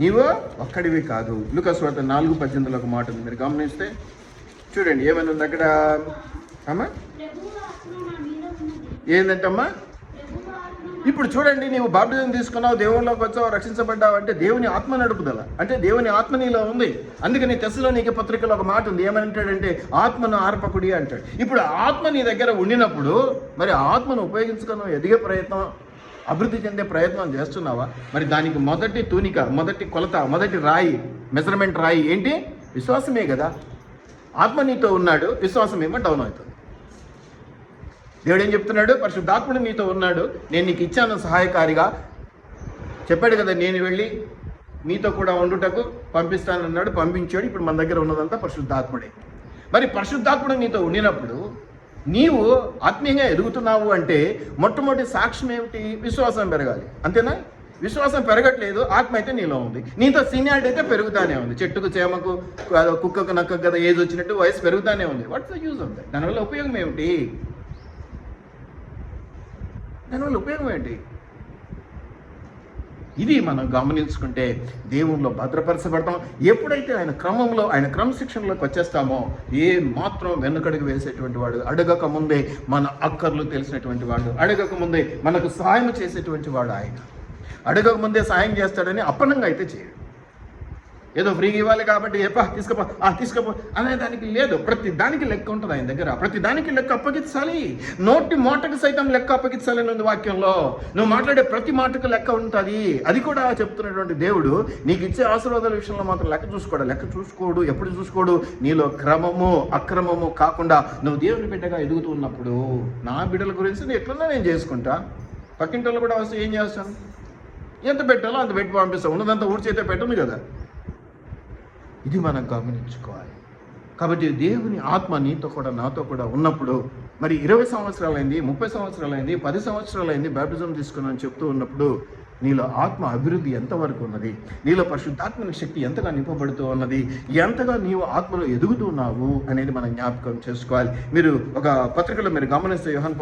నీవు ఒక్కడివి కాదు. లూకాసు వార్త 4:18 ఒక మాట ఉంది, మీరు గమనిస్తే చూడండి ఏమైనా ఉంది అక్కడ. అమ్మా ఏంటంటమ్మా? ఇప్పుడు చూడండి, నీవు బాప్టిజం తీసుకున్నావు, దేవునిలోకి వచ్చావు, రక్షించబడ్డావు అంటే దేవుని ఆత్మ నడుపుదల, అంటే దేవుని ఆత్మ నీలో ఉంది. అందుకని తెస్సలోనికే పత్రికలో ఒక మాట ఉంది, ఏమంటాడంటే ఆత్మను ఆర్పకుడి అంటాడు. ఇప్పుడు ఆత్మ నీ దగ్గర ఉండినప్పుడు మరి ఆత్మను ఉపయోగించుకుని ఎదిగే ప్రయత్నం, అభివృద్ధి చెందే ప్రయత్నం చేస్తున్నావా? మరి దానికి మొదటి తూనిక, మొదటి కొలత, మొదటి రాయి, మెజర్మెంట్ రాయి ఏంటి? విశ్వాసమే కదా. ఆత్మ నీతో ఉన్నాడు, విశ్వాసం ఏమో డౌన్ అవుతుంది. దేవుడు ఏం చెప్తున్నాడు? పరిశుద్ధాత్ముడు నీతో ఉన్నాడు, నేను నీకు ఇచ్చాను సహాయకారిగా, చెప్పాడు కదా, నేను వెళ్ళి మీతో కూడా ఉండుటకు పంపిస్తానన్నాడు, పంపించాడు. ఇప్పుడు మన దగ్గర ఉన్నదంతా పరిశుద్ధాత్ముడే. మరి పరిశుద్ధాత్ముడు నీతో ఉండినప్పుడు నీవు ఆత్మీయంగా ఎదుగుతున్నావు అంటే మొట్టమొదటి సాక్ష్యం ఏమిటి? విశ్వాసం పెరగాలి, అంతేనా? విశ్వాసం పెరగట్లేదు, ఆత్మ అయితే నీలో ఉంది. నీతో సీనియారిటీ అయితే పెరుగుతానే ఉంది. చెట్టుకు, చేమకు, కుక్కకు, నక్కకు కదా ఏజ్ వచ్చినట్టు వయసు పెరుగుతానే ఉంది. What's the use of that? దానివల్ల ఉపయోగం ఏమిటి? దానివల్ల ఉపయోగం ఏంటి? ఇది మనం గమనించుకుంటే దేవునిలో భద్రపరచబడతాం. ఎప్పుడైతే ఆయన క్రమంలో, ఆయన క్రమశిక్షణలోకి వచ్చేస్తామో ఏ మాత్రం వెనుకడుగు వేసేటువంటి వాడు, అడగక ముందే మన అక్కర్లు తెలిసినటువంటి వాడు, అడగక ముందే మనకు సహాయం చేసేటువంటి వాడు ఆయన. అడగక ముందే సాయం చేస్తాడని అప్పనంగా అయితే చేయడు. ఏదో ఫ్రీగా ఇవ్వాలి కాబట్టి తీసుకోపో అనే దానికి లేదు. ప్రతి దానికి లెక్క ఉంటుంది ఆయన దగ్గర, ప్రతి దానికి లెక్క అప్పగించాలి. నోటి మాటకు సైతం లెక్క అప్పగించాలని ఉంది వాక్యంలో. నువ్వు మాట్లాడే ప్రతి మాటకు లెక్క ఉంటుంది. అది కూడా చెప్తున్నటువంటి దేవుడు నీకు ఇచ్చే ఆశీర్వాదాల విషయంలో మాత్రం లెక్క చూసుకోడు. ఎప్పుడు చూసుకోడు? నీలో క్రమము అక్రమము కాకుండా నువ్వు దేవుని బిడ్డగా ఎదుగుతూ ఉన్నప్పుడు, నా బిడ్డల గురించి నేను ఎట్లన్నా నేను చేసుకుంటా, పక్కింటి వాళ్ళు కూడా వస్తే ఏం చేస్తాను? ఎంత పెట్టాలో అంత పెట్టి పంపిస్తాం. ఉన్నదంతా ఊడ్చైతే పెట్టను కదా. ఇది మనం గమనించుకోవాలి. కాబట్టి దేవుని ఆత్మ నీతో కూడా నాతో కూడా ఉన్నప్పుడు, మరి 20 సంవత్సరాలైంది, 30 సంవత్సరాలైంది, 10 సంవత్సరాలైంది బాప్టిజం తీసుకున్నాను చెప్తూ ఉన్నప్పుడు నీలో ఆత్మ అభివృద్ధి ఎంతవరకు ఉన్నది, నీలో పరిశుద్ధాత్మని శక్తి ఎంతగా నింపబడుతూ ఉన్నది, ఎంతగా నీవు ఆత్మలో ఎదుగుతున్నావు అనేది మనం జ్ఞాపకం చేసుకోవాలి. మీరు ఒక పత్రికలో మీరు గమనిస్తే, యోహాను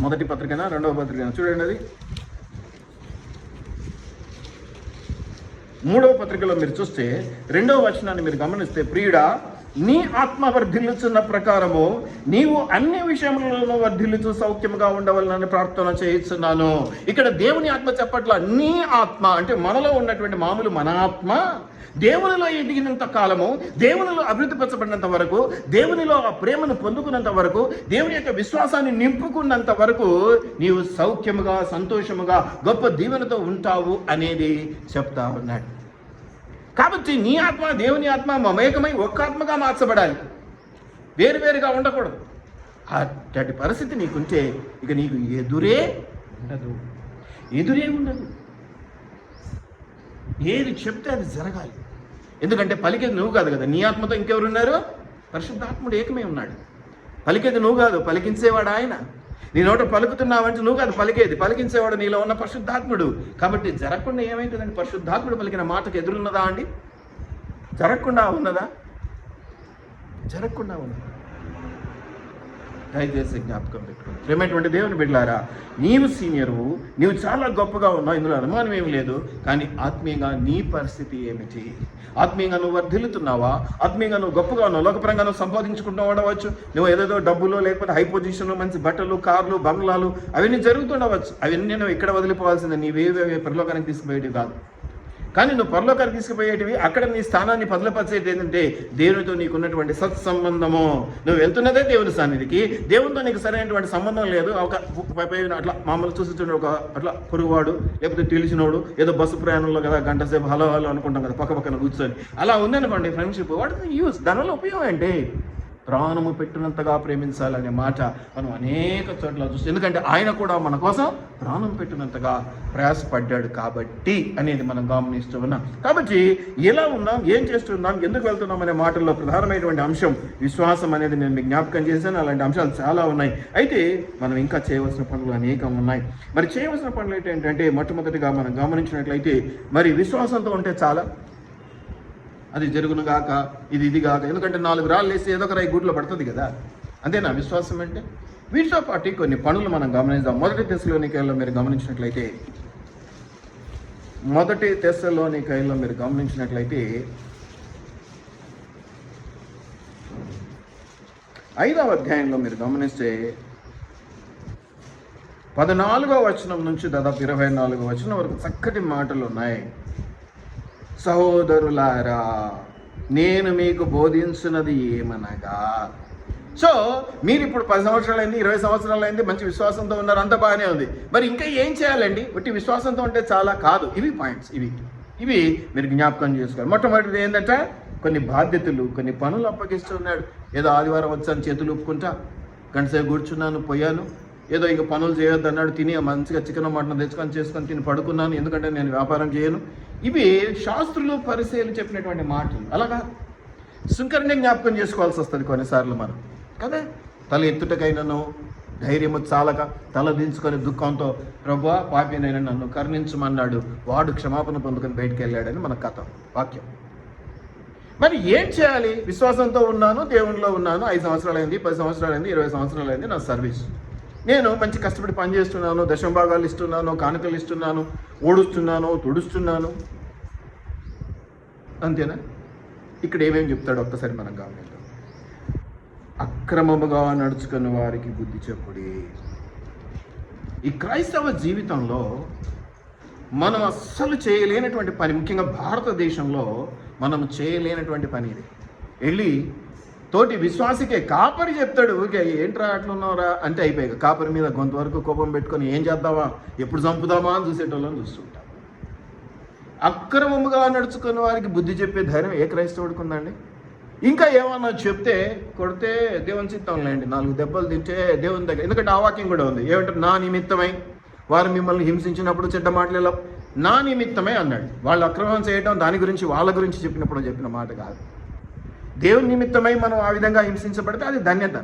మొదటి పత్రికనా రెండవ పత్రికనా చూడండి, అది 3వ పత్రికలో మీరు చూస్తే 2వ వచనాన్ని మీరు గమనిస్తే, ప్రియుడా నీ ఆత్మ వర్ధిల్లుచున్న ప్రకారము నీవు అన్ని విషయములలో వర్ధిల్లుచు సౌఖ్యముగా ఉండవాలని ప్రార్థన చేయిస్తున్నాను. ఇక్కడ దేవుని ఆత్మ చెప్పట్ల, నీ ఆత్మ అంటే మనలో ఉన్నటువంటి మామూలు మన ఆత్మ దేవునిలో ఎదిగినంత కాలము, దేవునిలో అభివృద్ధిపరచబడినంత వరకు, దేవునిలో ఆ ప్రేమను పొందుకున్నంత వరకు, దేవుని యొక్క విశ్వాసాన్ని నింపుకున్నంత వరకు నీవు సౌఖ్యముగా, సంతోషముగా, గొప్ప దీవెనతో ఉంటావు అనేది చెప్తా ఉన్నాడు. కాబట్టి నీ ఆత్మ దేవుని ఆత్మ మమేకమై ఒక్క ఆత్మగా మార్చబడాలి, వేరువేరుగా ఉండకూడదు. అట్టి పరిస్థితి నీకుంటే ఇక నీకు ఎదురే ఉండదు. ఏది చెప్తే అది జరగాలి. ఎందుకంటే పలికేది నువ్వు కాదు కదా, నీ ఆత్మతో ఇంకెవరు ఉన్నారు? పరిశుద్ధాత్ముడు ఏకమే ఉన్నాడు. పలికేది నువ్వు కాదు, పలికించేవాడు ఆయన. నీ నోట పలుకుతున్నావంటే నువ్వు కాదు పలికేది, పలికించేవాడు నీలో ఉన్న పరిశుద్ధాత్ముడు. కాబట్టి జరగకుండా ఏమైతుందండి? పరిశుద్ధాత్ముడు పలికిన మాటకు ఎదురున్నదా అండి? జరగకుండా ఉన్నదా? జరగకుండా ఉన్నదా? దయచేసి జ్ఞాపకం పెట్టుకోండి. ప్రేమైనటువంటి దేవుని బిడ్డలారా, నీవు సీనియరు, నీవు చాలా గొప్పగా ఉన్నావు, ఇందులో అనుమానం ఏమి లేదు. కానీ ఆత్మీయంగా నీ పరిస్థితి ఏమిటి? ఆత్మీయంగా నువ్వు వర్ధిల్లుతున్నావా? ఆత్మీయంగా నువ్వు గొప్పగా ఉన్నావు, లోకపరంగా నువ్వు సంపాదించుకుంటూ ఉండవచ్చు, నువ్వు ఏదేదో డబ్బులు, లేకపోతే హై పొజిషన్లు, మంచి బట్టలు, కార్లు, బంగ్లాలు అవన్నీ జరుగుతుండవచ్చు. అవన్నీ నువ్వు ఇక్కడ వదిలిపోవాల్సిందే, నీవేవే పరలోకానికి తీసుకుపోయేటివి కాదు. కానీ నువ్వు పరలోకానికి తీసుకుపోయేటివి, అక్కడ నీ స్థానాన్ని పదిలపరిచేది ఏంటంటే దేవునితో నీకున్నటువంటి సత్సంబంధము. నువ్వు వెళ్తున్నదే దేవుని సన్నిధికి, దేవునితో నీకు సరైనటువంటి సంబంధం లేదు. ఒక అట్లా మామూలు చూస్తుంటే ఒక అట్లా పొరుగువాడు, లేకపోతే తెలిసినోడు, ఏదో బస్సు ప్రయాణంలో కదా గంట సేపు హలో అనుకుంటాం కదా, పక్కన కూర్చొని అలా ఉందనుకోండి friendship. What is the use? దానివల్ల ఉపయోగం ఏంటి? ప్రాణము పెట్టినంతగా ప్రేమించాలనే మాట మనం అనేక చోట్ల చూస్తాం. ఎందుకంటే ఆయన కూడా మన కోసం ప్రాణం పెట్టినంతగా ప్రయాసపడ్డాడు కాబట్టి అనేది మనం గమనిస్తూ ఉన్నాం. కాబట్టి ఎలా ఉన్నాం, ఏం చేస్తున్నాం, ఎందుకు వెళ్తున్నాం అనే మాటల్లో ప్రధానమైనటువంటి అంశం విశ్వాసం అనేది నేను మీకు జ్ఞాపకం చేశాను. అలాంటి అంశాలు చాలా ఉన్నాయి. అయితే మనం ఇంకా చేయవలసిన పనులు అనేకం ఉన్నాయి. మరి చేయవలసిన పనులు ఏంటంటే మొట్టమొదటిగా మనం గమనించినట్లయితే, మరి విశ్వాసంతో ఉంటే చాలా, అది జరుగును గాక, ఇది కాక. ఎందుకంటే 4 రాళ్ళు వేసి ఏదో ఒక రాయి గూట్లో పడుతుంది కదా, అంతేనా విశ్వాసం అంటే? వీటితో పాటు కొన్ని పనులు మనం గమనిద్దాం. మొదటి తెస్సలోనికైలో మీరు గమనించినట్లయితే 5వ అధ్యాయంలో మీరు గమనిస్తే 14వ వచనం నుంచి దాదాపు 24వ వచనం వరకు చక్కటి మాటలు ఉన్నాయి. సహోదరులారా, నేను మీకు బోధించున్నది ఏమనగా. సో మీరు ఇప్పుడు 10 సంవత్సరాలైంది, 20 సంవత్సరాలైంది, మంచి విశ్వాసంతో ఉన్నారు, అంత బాగానే ఉంది. మరి ఇంకా ఏం చేయాలండి? ఒట్టి విశ్వాసంతో ఉంటే చాలా కాదు. ఇవి పాయింట్స్, ఇవి మీరు జ్ఞాపకం చేసుకోవాలి. మొట్టమొదటిది ఏంటంటే కొన్ని బాధ్యతలు, కొన్ని పనులు అప్పగిస్తున్నాడు. ఏదో ఆదివారం వచ్చాను చేతులు ఒప్పుకుంటా, గంటసేపు కూర్చున్నాను, పోయాను, ఏదో ఇక పనులు చేయొద్దు అన్నాడు, తిని మంచిగా చికెన్ మటన్ తెచ్చుకొని చేసుకొని తిని పడుకున్నాను, ఎందుకంటే నేను వ్యాపారం చేయను. ఇవి శాస్త్రులు పరిశీలి చెప్పినటువంటి మాటలు. అలాగా సుంకరనే జ్ఞాపకం చేసుకోవాల్సి వస్తుంది కొన్నిసార్లు మనం కదా. తల ఎత్తుటకైనను ధైర్యము చాలక తల దించుకొని దుఃఖంతో ప్రభువా పాపినైనా నన్ను కరుణించమన్నాడు, వాడు క్షమాపణ పొందుకొని బయటికి వెళ్ళాడని మన కథ వాక్యం. మరి ఏం చేయాలి? విశ్వాసంతో ఉన్నాను, దేవునిలో ఉన్నాను, 5 సంవత్సరాలైంది, 10 సంవత్సరాలైంది, 20 సంవత్సరాలైంది నా సర్వీస్. నేను మంచి కష్టపడి పని చేస్తున్నాను, దశంభాగాలు ఇస్తున్నాను, కానుకలు ఇస్తున్నాను, ఓడుస్తున్నాను, తుడుస్తున్నాను. అంతేనా? ఇక్కడ ఏమేమి చెప్తాడు ఒక్కసారి మనం గమనిద్దాం. అక్రమముగా నడుచుకున్న వారికి బుద్ధి చెప్పుడి. ఈ క్రైస్తవ జీవితంలో మనం అస్సలు చేయలేనటువంటి పని, ముఖ్యంగా భారతదేశంలో మనం చేయలేనటువంటి పని ఇది. వెళ్ళి తోటి విశ్వాసికే కాపరి చెప్తాడు, ఓకే ఏంట్రా అట్లున్నావురా అంటే అయిపోయాక కాపరి మీద కొంతవరకు కోపం పెట్టుకొని ఏం చేద్దామా, ఎప్పుడు చంపుదామా అని చూసేటోళ్ళని చూస్తుంటాం. అక్రమముగా నడుచుకున్న వారికి బుద్ధి చెప్పే ధైర్యం ఏ క్రైస్తవుడికి ఉందండి? ఇంకా ఏమన్నా చెప్తే కొడితే దేవుని చిత్తంలేండి, 4 దెబ్బలు తింటే దేవుని దగ్గర. ఎందుకంటే ఆ వాక్యం కూడా ఉంది, ఏమంటారు? నా నిమిత్తమై వారు మిమ్మల్ని హింసించినప్పుడు చెడ్డ మాటలు నా నిమిత్తమే అన్నాడు. వాళ్ళు అక్రమం చేయడం దాని గురించి వాళ్ళ గురించి చెప్పినప్పుడు చెప్పిన మాట కాదు. దేవుని నిమిత్తమై మనం ఆ విధంగా హింసించబడితే అది ధన్యత.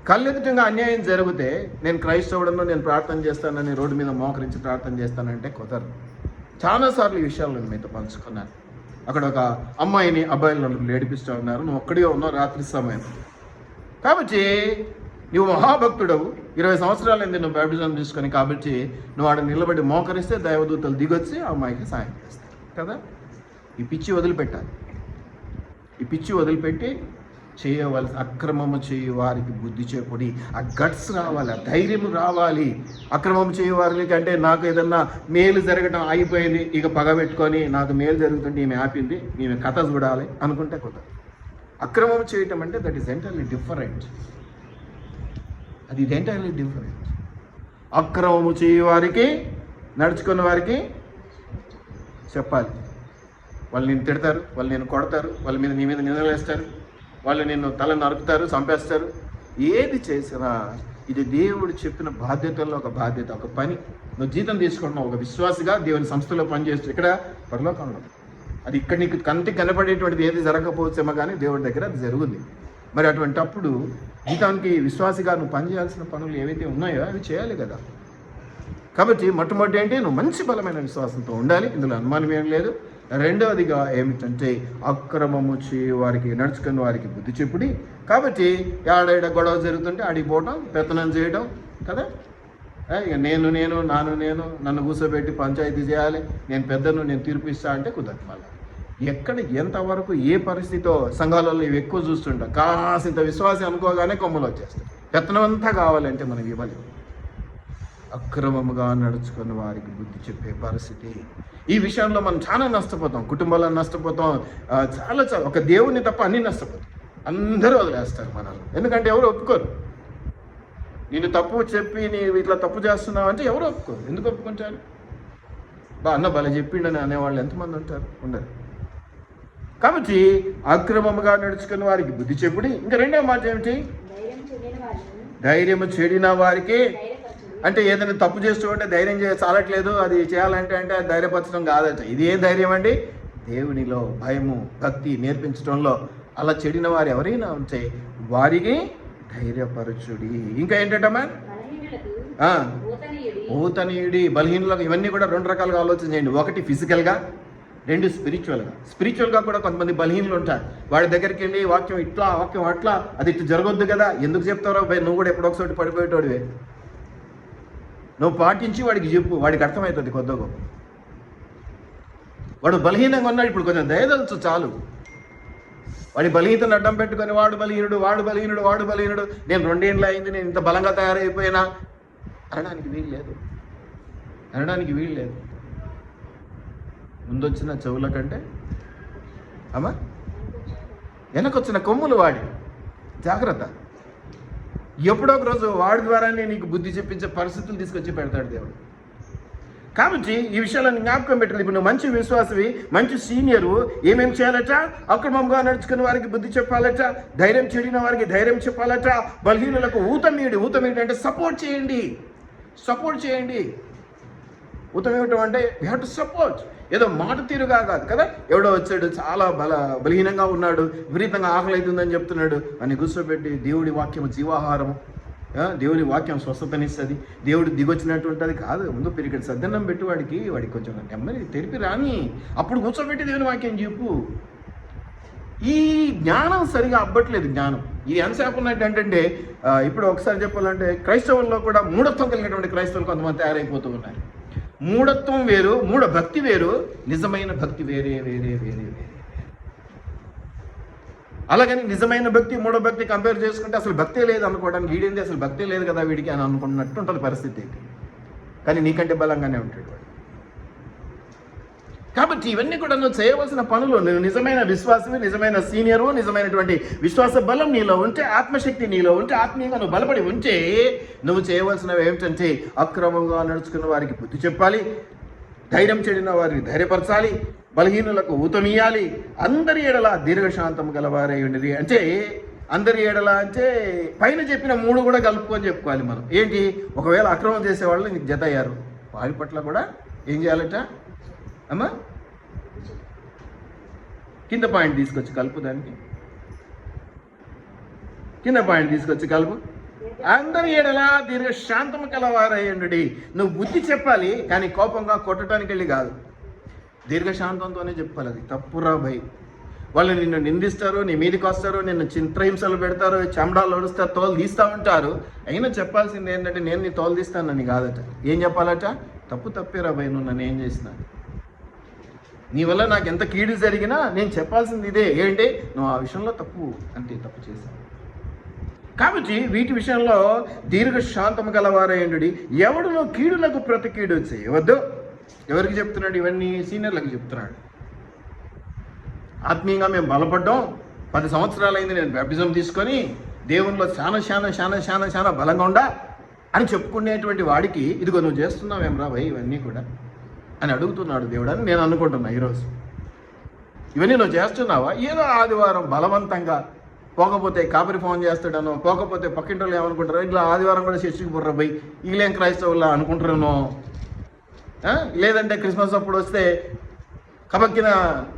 కళ్ళెదుటంగా అన్యాయం జరిగితే నేను క్రైస్తవుడను, నేను ప్రార్థన చేస్తానని రోడ్డు మీద మోకరించి ప్రార్థన చేస్తానంటే కుదరదు. చాలాసార్లు ఈ విషయాలు నేను మీతో పంచుకున్నాను. అక్కడ ఒక అమ్మాయిని అబ్బాయిలు నలుగురు ఏడిపిస్తూ ఉన్నారు, నువ్వు ఒక్కడే ఉన్నావు రాత్రి సమయం. కాబట్టి నువ్వు మహాభక్తుడవు, 20 సంవత్సరాలైంది నువ్వు బ్యాప్టిజం తీసుకొని, కాబట్టి నువ్వు ఆడ నిలబడి మోకరిస్తే దైవదూతలు దిగొచ్చి ఆ అమ్మాయికి సాయం చేస్తారు కదా. ఈ పిచ్చి వదిలిపెట్టాలి. ఈ పిచ్చి వదిలిపెట్టి చేయవలసి అక్రమము చేయ వారికి బుద్ధి చెప్పుడి. ఆ గట్స్ రావాలి, ఆ ధైర్యం రావాలి. అక్రమం చేయ వారికి అంటే నాకు ఏదన్నా మేలు జరగడం అయిపోయింది, ఇక పగ పెట్టుకొని నాకు మేలు జరుగుతుంటే ఈమె ఆపింది, ఈమె కథ చూడాలి అనుకుంటే కుదరదు. అక్రమం చేయటం అంటే దట్ ఈస్ ఎంటైర్లీ డిఫరెంట్. అది ఎంటైర్లీ డిఫరెంట్. అక్రమము చేయ వారికి, నడుచుకున్న వారికి చెప్పాలి. వాళ్ళు నేను తిడతారు, వాళ్ళు నేను కొడతారు, వాళ్ళ మీద నీ మీద నిందలు వేస్తారు, వాళ్ళు నిన్ను తల నరుకుతారు, చంపేస్తారు. ఏది చేసినా ఇది దేవుడు చెప్పిన బాధ్యతల్లో ఒక బాధ్యత, ఒక పని. నువ్వు జీతం తీసుకుంటున్నావు ఒక విశ్వాసిగా, దేవుని సంస్థలో పనిచేస్తూ, ఇక్కడ పరలోకంలో. అది ఇక్కడ నీకు కంటికి కనపడేటువంటిది ఏది జరగకపోవచ్చేమో కానీ దేవుడి దగ్గర అది జరుగుద్ది. మరి అటువంటి అప్పుడు జీతానికి విశ్వాసిగా నువ్వు పనిచేయాల్సిన పనులు ఏవైతే ఉన్నాయో అవి చేయాలి కదా. కాబట్టి మొట్టమొదటి ఏంటి, నువ్వు మంచి బలమైన విశ్వాసంతో ఉండాలి, ఇందులో అనుమానం ఏం లేదు. రెండవదిగా ఏమిటంటే అక్రమము చేయ వారికి, నడుచుకున్న వారికి బుద్ధి చెప్పుడి. కాబట్టి ఆడ గొడవ జరుగుతుంటే ఆడికి పోవడం, పెత్తనం చేయడం కదా. ఇక నేను నన్ను కూర్చోబెట్టి పంచాయతీ చేయాలి, నేను పెద్దను, నేను తీర్పు ఇస్తా అంటే కుదరదు. మళ్ళీ ఎక్కడ ఎంతవరకు ఏ పరిస్థితితో సంఘాలలో ఇవి ఎక్కువ చూస్తుంటాం. కాసింత విశ్వాసం అనుకోగానే కొమ్మలు వచ్చేస్తాయి. పెత్తనం అంతా కావాలంటే మనం ఇవ్వలేము. అక్రమముగా నడుచుకున్న వారికి బుద్ధి చెప్పే పరిస్థితి. ఈ విషయంలో మనం చాలా నష్టపోతాం, కుటుంబాలను నష్టపోతాం, చాలా ఒక దేవుని తప్ప అన్నీ నష్టపోతాం. అందరూ వదిలేస్తారు మనల్ని, ఎందుకంటే ఎవరు ఒప్పుకోరు. నేను తప్పు చెప్పి నీవు ఇట్లా తప్పు చేస్తున్నావు అంటే ఎవరు ఒప్పుకోరు. ఎందుకు ఒప్పుకుంటారు? అన్న భలే చెప్పిండని అనేవాళ్ళు ఎంతమంది ఉంటారు? ఉండరు. కాబట్టి అక్రమముగా నడుచుకున్న వారికి బుద్ధి చెప్పుడి. ఇంకా రెండవ మాట ఏమిటి? ధైర్యము చెడిన వారికి. అంటే ఏదైనా తప్పు చేస్తూ ఉంటే ధైర్యం చాలట్లేదు, అది చేయాలంటే అంటే ధైర్యపరచడం కాదట. ఇది ఏం ధైర్యం అండి? దేవునిలో భయము, భక్తి నేర్పించడంలో. అలా చెడిన వారు ఎవరైనా ఉంటే వారికి ధైర్యపరచుడి. ఇంకా ఏంటంటమ్మా? ఊతనీయుడి, బలహీనులకు. ఇవన్నీ కూడా 2 రకాలుగా ఆలోచన చేయండి. ఒకటి ఫిజికల్గా, 2 స్పిరిచువల్గా. స్పిరిచువల్గా కూడా కొంతమంది బలహీనులు ఉంటారు. వాడి దగ్గరికి వెళ్ళి వాక్యం ఇట్లా, వాక్యం అట్లా, అది ఇట్లా జరగొద్దు కదా, ఎందుకు చెప్తారో నువ్వు కూడా ఎప్పుడో ఒకసారి పడిపోయేటోడివే. నువ్వు పాటించి వాడికి చెప్పు, వాడికి అర్థమవుతుంది కొద్ది గొప్ప. వాడు బలహీనంగా ఉన్నాడు, ఇప్పుడు కొంచెం దయదలుచు చాలు. వాడి బలహీనతను అడ్డం పెట్టుకొని వాడు బలహీనుడు, నేను 2 ఏళ్ళు అయింది, నేను ఇంత బలంగా తయారైపోయినా అనడానికి వీలు లేదు. ముందొచ్చిన చెవుల కంటే అమ్మా వెనకొచ్చిన కొమ్ములు వాడి జాగ్రత్త. ఎప్పుడో ఒక రోజు వాడి ద్వారానే నీకు బుద్ధి చెప్పించే పరిస్థితులు తీసుకొచ్చి పెడతాడు దేవుడు. కాబట్టి ఈ విషయాలను జ్ఞాపకం పెట్టాలి. ఇప్పుడు నువ్వు మంచి విశ్వాసవి, మంచి సీనియరు, ఏమేమి చేయాలట? అక్రమంగా నడుచుకున్న వారికి బుద్ధి చెప్పాలట, ధైర్యం చెడిన వారికి ధైర్యం చెప్పాలట, బలహీనులకు ఊతమీయడం అంటే సపోర్ట్ చేయండి. ఊతమివ్వటం అంటే యూ హ్యావ్ టు సపోర్ట్. ఏదో మాట తీరుగా కాదు కదా. ఎవడో వచ్చాడు చాలా బలహీనంగా ఉన్నాడు, విపరీతంగా ఆకలి అవుతుందని చెప్తున్నాడు, అని కూర్చోబెట్టి దేవుడి వాక్యం జీవాహారము, దేవుని వాక్యం స్వస్థతనిస్తుంది, దేవుడు దిగొచ్చినట్టు ఉంటుంది కాదు. ముందు పిరికెడు సద్దన్నం పెట్టి వాడికి కొంచెం నెమ్మది తెలిపి రాని, అప్పుడు కూర్చోబెట్టి దేవుని వాక్యం చెప్పు. ఈ జ్ఞానం సరిగా అవ్వట్లేదు. జ్ఞానం ఇది ఎంతసేపు ఉన్నట్టు అంటే ఇప్పుడు ఒకసారి చెప్పాలంటే క్రైస్తవుల్లో కూడా మూఢత్వం కలిగినటువంటి క్రైస్తవులు కొంతమంది తయారైపోతూ ఉన్నారు. మూఢత్వం వేరు, మూఢ భక్తి వేరు, నిజమైన భక్తి వేరే. అలాగని నిజమైన భక్తి మూఢ భక్తి కంపేర్ చేసుకుంటే అసలు భక్తే లేదు అనుకోవడానికి, వీడింది అసలు భక్తే లేదు కదా వీడికి అని అనుకున్నట్టు ఉంటుంది పరిస్థితి. కానీ నీకంటే బలంగానే ఉంటాడు వాడు. కాబట్టి ఇవన్నీ కూడా నువ్వు చేయవలసిన పనులు. నువ్వు నిజమైన విశ్వాసమే, నిజమైన సీనియరు, నిజమైనటువంటి విశ్వాస బలం నీలో ఉంటే, ఆత్మశక్తి నీలో ఉంటే, ఆత్మీయంగా నువ్వు బలపడి ఉంటే, నువ్వు చేయవలసినవి ఏమిటంటే అక్రమంగా నడుచుకున్న వారికి బుద్ధి చెప్పాలి, ధైర్యం చెడిన వారికి ధైర్యపరచాలి, బలహీనులకు ఊతమియాలి, అందరి ఎడల దీర్ఘశాంతం గలవారై ఉండి. అంటే అందరి ఎడల అంటే పైన చెప్పిన 3 కూడా కలుపుకొని చెప్పుకోవాలి మనం. ఏంటి? ఒకవేళ అక్రమం చేసేవాళ్ళు నీకు జత అయ్యారు, వారి పట్ల కూడా ఏం చేయాలట అమ్మా? కింద పాయింట్ తీసుకొచ్చి కలుపు, దానికి కింద పాయింట్ తీసుకొచ్చి కలుపు. అందరి ఎడల దీర్ఘశాంతము కలవారయ్యండి. నువ్వు బుద్ధి చెప్పాలి, కానీ కోపంగా కొట్టడానికి వెళ్ళి కాదు, దీర్ఘశాంతంతోనే చెప్పాలి. అది తప్పురా భయ్. వాళ్ళు నిన్ను నిందిస్తారు, నీ మీదకి వస్తారు, నిన్ను చింత్రహింసలు పెడతారు, చెమడాలు ఒడుస్తారు, తోలు తీస్తూ ఉంటారు. అయినా చెప్పాల్సింది ఏంటంటే నేను నీ తోలు తీస్తానని కాదట. ఏం చెప్పాలట? తప్పేరా భయ్, నువ్వు నన్ను ఏం చేసినా, నీ వల్ల నాకు ఎంత కీడు జరిగినా నేను చెప్పాల్సింది ఇదే. ఏంటి? నువ్వు ఆ విషయంలో తప్పు చేశావు. కాబట్టి వీటి విషయంలో దీర్ఘశాంతము గలవారయ్యుండి. ఎవడును కీడులకు ప్రతి కీడు చేయవద్దు. ఎవరికి చెప్తున్నాడు? ఇవన్నీ సీనియర్లకు చెప్తున్నాడు. ఆత్మీయంగా మేము బలపడ్డాం, 10 సంవత్సరాలైంది నేను బ్యాప్టిజం తీసుకొని, దేవునిలో చాలా బలంగా ఉండా అని చెప్పుకునేటువంటి వాడికి ఇదిగో నువ్వు చేస్తున్నావేమ్రా భయ్ ఇవన్నీ కూడా అని అడుగుతున్నాడు దేవుడు అని నేను అనుకుంటున్నా. ఈరోజు ఇవన్నీ నువ్వు చేస్తున్నావా? ఏదో ఆదివారం బలవంతంగా పోకపోతే కాపరి ఫోన్ చేస్తాడనో, పోకపోతే పక్కింటోళ్ళు ఏమనుకుంటారో, ఇట్లా ఆదివారం కూడా చర్చికి బుర్ర పోయి వీళ్ళేం క్రైస్తవులా అనుకుంటారేనో, లేదంటే క్రిస్మస్ అప్పుడు వస్తే కబక్కిన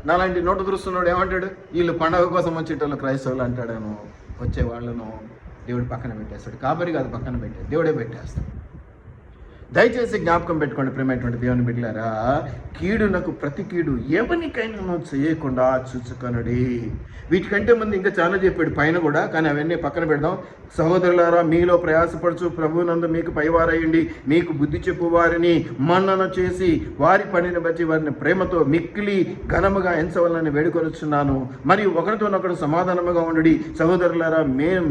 నాలాంటి నోటు దురుస్తున్నాడు ఏమంటాడు, వీళ్ళు పండగ కోసం వచ్చేటోళ్ళు క్రైస్తవులు అంటాడేమో, వచ్చే వాళ్ళను దేవుడు పక్కన పెట్టేస్తాడు. కాపరి కాదు పక్కన పెట్టాడు, దేవుడే పెట్టేస్తాడు. దయచేసి జ్ఞాపకం పెట్టుకోండి ప్రేమైనటువంటి దేవుని బిడ్డలారా, కీడునకు ప్రతి కీడు ఎవరికైనా చేయకుండా చూచుకొనుడి. వీటికంటే ముందు ఇంకా చాలా చెప్పాడు పైన కూడా, కానీ అవన్నీ పక్కన పెడదాం. సహోదరులారా, మీలో ప్రయాసపడుచు ప్రభువునందు మీకు పైవారయ్యండి, మీకు బుద్ధి చెప్పు వారిని మన్నన చేసి వారి పనిని బట్టి వారిని ప్రేమతో మిక్కిలి ఘనముగా ఎంచవలని వేడుకొనుచున్నాను. మరియు ఒకరితోనొకడు సమాధానముగా ఉండి. సహోదరులారా,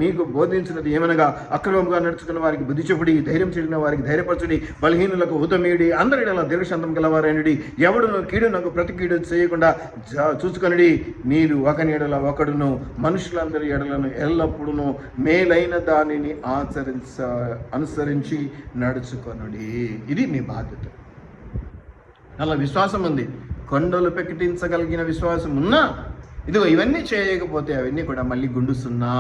మీకు బోధించినది ఏమనగా అక్రమంగా నడుచుకున్న వారికి బుద్ధి చెప్పుడి, ధైర్యం చెడిన వారికి ధైర్యపరచుడి, బలహీనులకు ఊతమీయుడి, అందరి ఎడల దీర్ఘశాంతం గలవారైనడి. ఎవడును కీడునకు ప్రతి కీడు చేయకుండా చూసుకొనిడి. మీరు ఒకని ఎడల ఒకడును మనుషులందరి ఎడలను ఎల్లప్పుడూ మేలైన దానిని అనుసరించి నడుచుకొనుడి. ఇది మీ బాధ్యత. అలా విశ్వాసం ఉంది, కొండలు ప్రకటించగలిగిన విశ్వాసం ఉన్నా ఇదిగో ఇవన్నీ చేయకపోతే అవన్నీ కూడా మళ్ళీ గుండుస్తున్నా.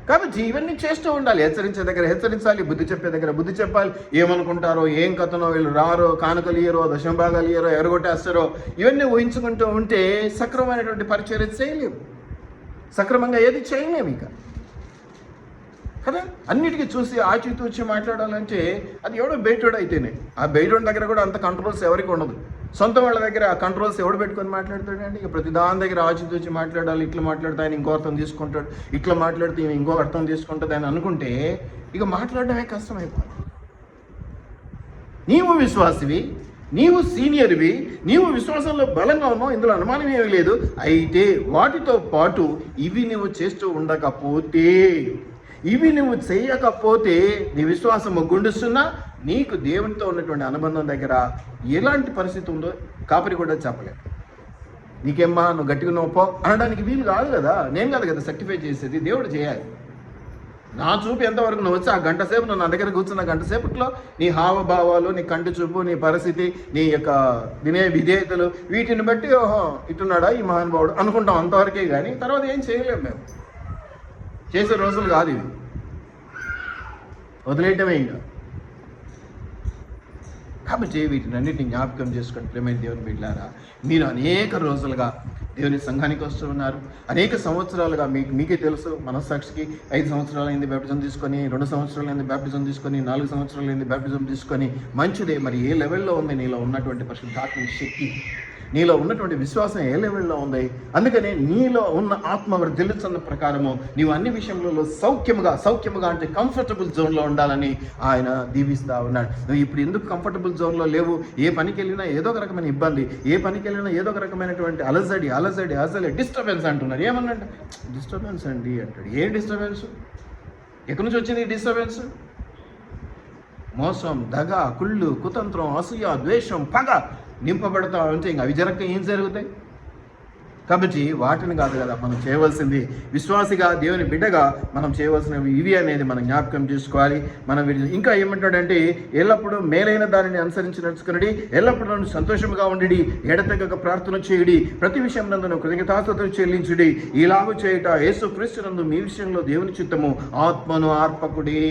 కాబట్టి ఇవన్నీ చేస్తూ ఉండాలి. హెచ్చరించే దగ్గర హెచ్చరించాలి, బుద్ధి చెప్పే దగ్గర బుద్ధి చెప్పాలి. ఏమనుకుంటారో, ఏం కథనో, వీళ్ళు రారో, కానుకలు ఇయ్యరో, దశంభాగాలు ఇయ్యరో, ఎరగొట్టేస్తారో, ఇవన్నీ ఊహించుకుంటూ ఉంటే సక్రమమైనటువంటి పరిచర్య చేయలేము, సక్రమంగా ఏది చేయలేము ఇక కదా. అన్నిటికీ చూసి ఆచితూచి మాట్లాడాలంటే అది ఎవడో బయటోడు అయితేనే. ఆ బయటోడి దగ్గర కూడా అంత కంట్రోల్స్ ఎవరికి ఉండదు. సొంత వాళ్ళ దగ్గర ఆ కంట్రోల్స్ ఎవడు పెట్టుకొని మాట్లాడతాడండి? ఇక ప్రతి దాని దగ్గర ఆచితూచి మాట్లాడాలి. ఇట్లా మాట్లాడితే ఆయన ఇంకో అర్థం తీసుకుంటాడు, ఇట్లా మాట్లాడితే ఈమె ఇంకో అర్థం తీసుకుంటుంది అని అనుకుంటే ఇక మాట్లాడడమే కష్టమైపోతుంది. నీవు విశ్వాసివి, నీవు సీనియర్వి, నీవు విశ్వాసంలో బలంగా ఉన్నావు, ఇందులో అనుమానం ఏమీ లేదు. అయితే వాటితో పాటు ఇవి నువ్వు చేస్తూ ఉండకపోతే, ఇవి నువ్వు చేయకపోతే నీ విశ్వాసము గుండుస్తున్నా నీకు దేవునితో ఉన్నటువంటి అనుబంధం దగ్గర ఎలాంటి పరిస్థితి ఉందో కాపరి కూడా చెప్పలేదు. నీకేమ్మా నువ్వు గట్టిగా నొప్పో అనడానికి వీలు కాదు కదా, నేను కాదు కదా సర్టిఫై చేసేది, దేవుడు చేయాలి. నా చూపు ఎంతవరకు నువ్వు వచ్చి ఆ గంట సేపు నువ్వు నా దగ్గర కూర్చున్న గంట సేపట్లో నీ హావభావాలు, నీ కంటి చూపు, నీ పరిస్థితి, నీ యొక్క విధేయతలు వీటిని బట్టి ఓహో ఇటున్నాడా ఈ మహానుభావుడు అనుకుంటాం, అంతవరకే. కానీ తర్వాత ఏం చేయలేము, మేము చేసే రోజులు కాదు ఇవి, వదిలేయటమే ఇంకా. కాబట్టి వీటిని అన్నింటినీ జ్ఞాపకం చేసుకొని ప్రేమైన దేవుని బిడ్డలారా, మీరు అనేక రోజులుగా దేవుని సంఘానికి వస్తూ ఉన్నారు. అనేక సంవత్సరాలుగా మీకే తెలుసు, మనస్సాక్షికి 5 సంవత్సరాలైంది బ్యాప్టిజం తీసుకొని, 2 సంవత్సరాలైంది బ్యాప్టిజం తీసుకొని, 4 సంవత్సరాలైంది బ్యాప్టిజం తీసుకొని. మంచిదే. మరి ఏ లెవెల్లో ఉంది నీలో ఉన్నటువంటి పరిశుద్ధాత్మ శక్తి, నీలో ఉన్నటువంటి విశ్వాసం ఏ లెవెల్లో ఉంది? అందుకనే నీలో ఉన్న ఆత్మ తెలుసున్న ప్రకారము నీవు అన్ని విషయంలో సౌఖ్యముగా అంటే కంఫర్టబుల్ జోన్లో ఉండాలని ఆయన దీవిస్తూ ఉన్నాడు. నువ్వు ఇప్పుడు ఎందుకు కంఫర్టబుల్ జోన్లో లేవు? ఏ పనికి వెళ్ళినా ఏదో ఒక రకమైన ఇబ్బంది, ఏ పనికి వెళ్ళినా ఏదో ఒక రకమైనటువంటి అలజడి డిస్టర్బెన్స్ అంటున్నారు. ఏమన్నంటే డిస్టర్బెన్స్ అండి అంటాడు. ఏం డిస్టర్బెన్స్? ఎక్కడి నుంచి వచ్చింది ఈ డిస్టర్బెన్స్? మోసం, దగ, కుళ్ళు, కుతంత్రం, అసూయ, ద్వేషం, పగ నింపబడతా ఉంటే ఇంకా అవి జరగక ఏం జరుగుతాయి? కాబట్టి వాటిని కాదు కదా మనం చేయవలసింది. విశ్వాసిగా, దేవుని బిడ్డగా మనం చేయవలసినవి ఇవి అనేది మనం జ్ఞాపకం చేసుకోవాలి. మనం ఇంకా ఏమంటాడంటే, ఎల్లప్పుడూ మేలైన దానిని అనుసరించి నడుచుకుని ఎల్లప్పుడూ సంతోషముగా ఉండి ఎడతెగక ప్రార్థన చేయుడి, ప్రతి విషయం నందు కృతజ్ఞతాస్తుతులు చెల్లించుడి, ఇలాగూ చేయుట యేసు క్రీస్తునందు మీ విషయంలో దేవుని చిత్తము, ఆత్మను ఆర్పకుడి.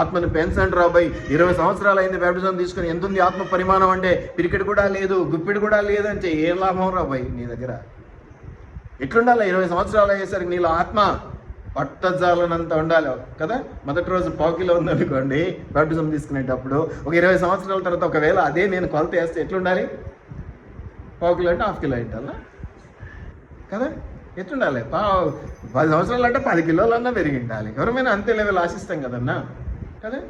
ఆత్మను పెంచండి రాబాయ్. 20 సంవత్సరాలు అయింది బ్యాప్టిజం తీసుకుని, ఎంత ఉంది ఆత్మ పరిమాణం అంటే? పిరికెడు కూడా లేదు, గుప్పిడి కూడా లేదంటే ఏం లాభం రాబాయ్ నీ దగ్గర? ఎట్లుండాలి? 20 సంవత్సరాలు అయ్యేసరికి నీలో ఆత్మ పట్టజాలనంత ఉండాలి కదా. మొదటి రోజు పావుకిలో ఉందనుకోండి బ్యాప్టిజం తీసుకునేటప్పుడు, ఒక 20 సంవత్సరాల తర్వాత ఒకవేళ అదే నేను కొలత వేస్తే ఎట్లుండాలి? పావుకిలో అంటే ½ కిలో అయింటాలా కదా. ఎట్లుండాలి? 10 సంవత్సరాలు అంటే 10 కిలోలన్నా పెరిగి ఉండాలి. ఎవరైనా అంతే లెవెల్ ఆశిస్తాం కదన్నా కదా.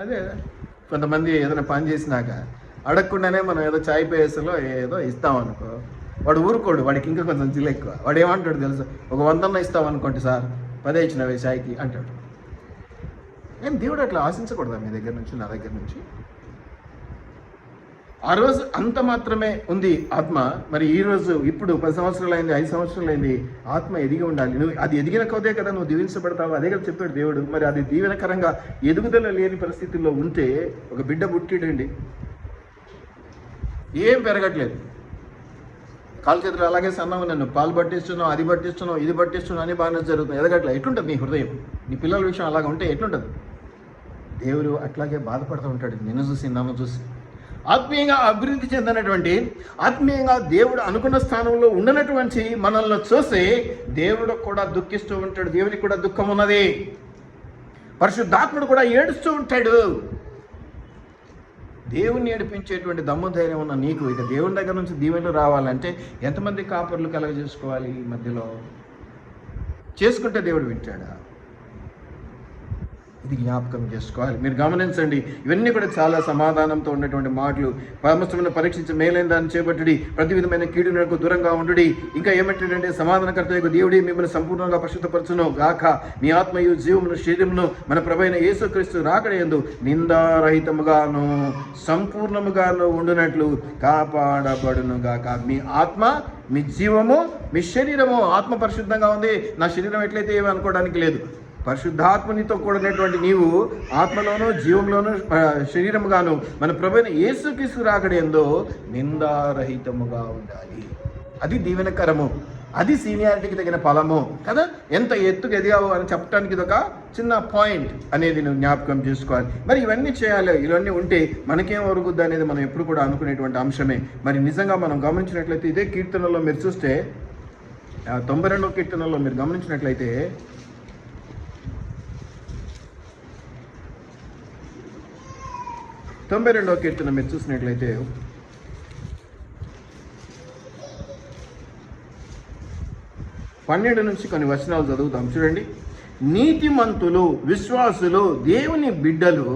అదే కొంతమంది ఏదైనా పని చేసినాక అడగకుండానే మనం ఏదో చాయ్ పేసలో ఏదో ఇస్తామనుకో, వాడు ఊరుకోడు, వాడికి ఇంకా కొంచెం చిల్ల ఎక్కువ. వాడు ఏమంటాడు తెలుసు? ఒక 100 ఇస్తామనుకోండి సార్, 10 ఇచ్చినవే చాయ్కి అంటాడు. ఏం దేవుడు అట్లా ఆశించకూడదా మీ దగ్గర నుంచి, నా దగ్గర నుంచి? ఆ రోజు అంత మాత్రమే ఉంది ఆత్మ. మరి ఈ రోజు ఇప్పుడు 10 సంవత్సరాలు అయింది, 5 సంవత్సరాలు అయింది, ఆత్మ ఎదిగి ఉండాలి. నువ్వు అది ఎదిగిన కొద్దే కదా నువ్వు దీవించబడతావు. అదే కదా చెప్పాడు దేవుడు. మరి అది దీవెనకరంగా ఎదుగుదల లేని పరిస్థితుల్లో ఉంటే, ఒక బిడ్డ పుట్టిడండి ఏం పెరగట్లేదు, కాలు చేతులు అలాగే సన్నగా, నన్ను పాలు పట్టిస్తున్నావు, అది పట్టిస్తున్నావు, ఇది పట్టిస్తున్నావు అని బాగానే జరుగుతుంది, ఎదగట్లే. ఎట్లుంటుంది నీ హృదయం? నీ పిల్లల విషయం అలాగ ఉంటే ఎట్లుంటుంది? దేవుడు అట్లాగే బాధపడుతూ ఉంటాడు నిన్ను చూసి, నన్ను చూసి. ఆత్మీయంగా అభివృద్ధి చెందినటువంటి, ఆత్మీయంగా దేవుడు అనుకున్న స్థానంలో ఉండనటువంటి మనల్ని చూసి దేవుడు కూడా దుఃఖిస్తూ ఉంటాడు. దేవునికి కూడా దుఃఖం ఉన్నది. పరిశుద్ధాత్ముడు కూడా ఏడుస్తూ ఉంటాడు. దేవుణ్ణి ఏడిపించేటువంటి దమ్ము ధైర్యం ఉన్న నీకు ఇక దేవుని దగ్గర నుంచి దీవెనలు రావాలంటే ఎంతమంది కాపర్లు కలగజేసుకోవాలి? ఈ మధ్యలో చేసుకుంటే దేవుడు వింటాడా? ఇది జ్ఞాపకం చేసుకోవాలి. మీరు గమనించండి, ఇవన్నీ కూడా చాలా సమాధానంతో ఉన్నటువంటి మాటలు. సమస్తమైన పరీక్షించి మేలైన దాన్ని చేపట్టుడి, ప్రతి విధమైన కీడునకు దూరంగా ఉండుడి. ఇంకా ఏమంటాడంటే, సమాధానకర్త యొక్క దేవుడి మిమ్మల్ని సంపూర్ణంగా పరిశుద్ధపరచును గాక. మీ ఆత్మయు జీవమును శరీరమును మన ప్రభువైన యేసుక్రీస్తు రాకడయందు నిందారహితముగాను సంపూర్ణముగాను ఉండునట్లు కాపాడబడును గాక. మీ ఆత్మ, మీ జీవము, మీ శరీరము. ఆత్మ పరిశుద్ధంగా ఉంది, నా శరీరం ఎట్లయితే ఏమీ అనుకోవడానికి లేదు. పరిశుద్ధాత్మనితో కూడినటువంటి నీవు ఆత్మలోను జీవంలోను శరీరముగాను మన ప్రభువైన యేసుక్రీస్తు రాకడయందు నిందారహితముగా ఉండాలి. అది దీవెనకరము, అది సీనియారిటీకి తగిన ఫలము కదా. ఎంత ఎత్తుకు ఎదిగావు అని చెప్పడానికి ఇది ఒక చిన్న పాయింట్ అనేది నువ్వు జ్ఞాపకం చేసుకోవాలి. మరి ఇవన్నీ చేయాలి, ఇవన్నీ ఉంటే మనకేం ఒరుగుద్ది అనేది మనం ఎప్పుడు కూడా అనుకునేటువంటి అంశమే. మరి నిజంగా మనం గమనించినట్లయితే ఇదే కీర్తనలో మీరు చూస్తే 92వ కీర్తనలో మీరు గమనించినట్లయితే 92వ కీర్తన మీరు చూసినట్లయితే 12 నుంచి కొన్ని వచనాలు చదువుతాం చూడండి. నీతిమంతులు, విశ్వాసులు, దేవుని బిడ్డలు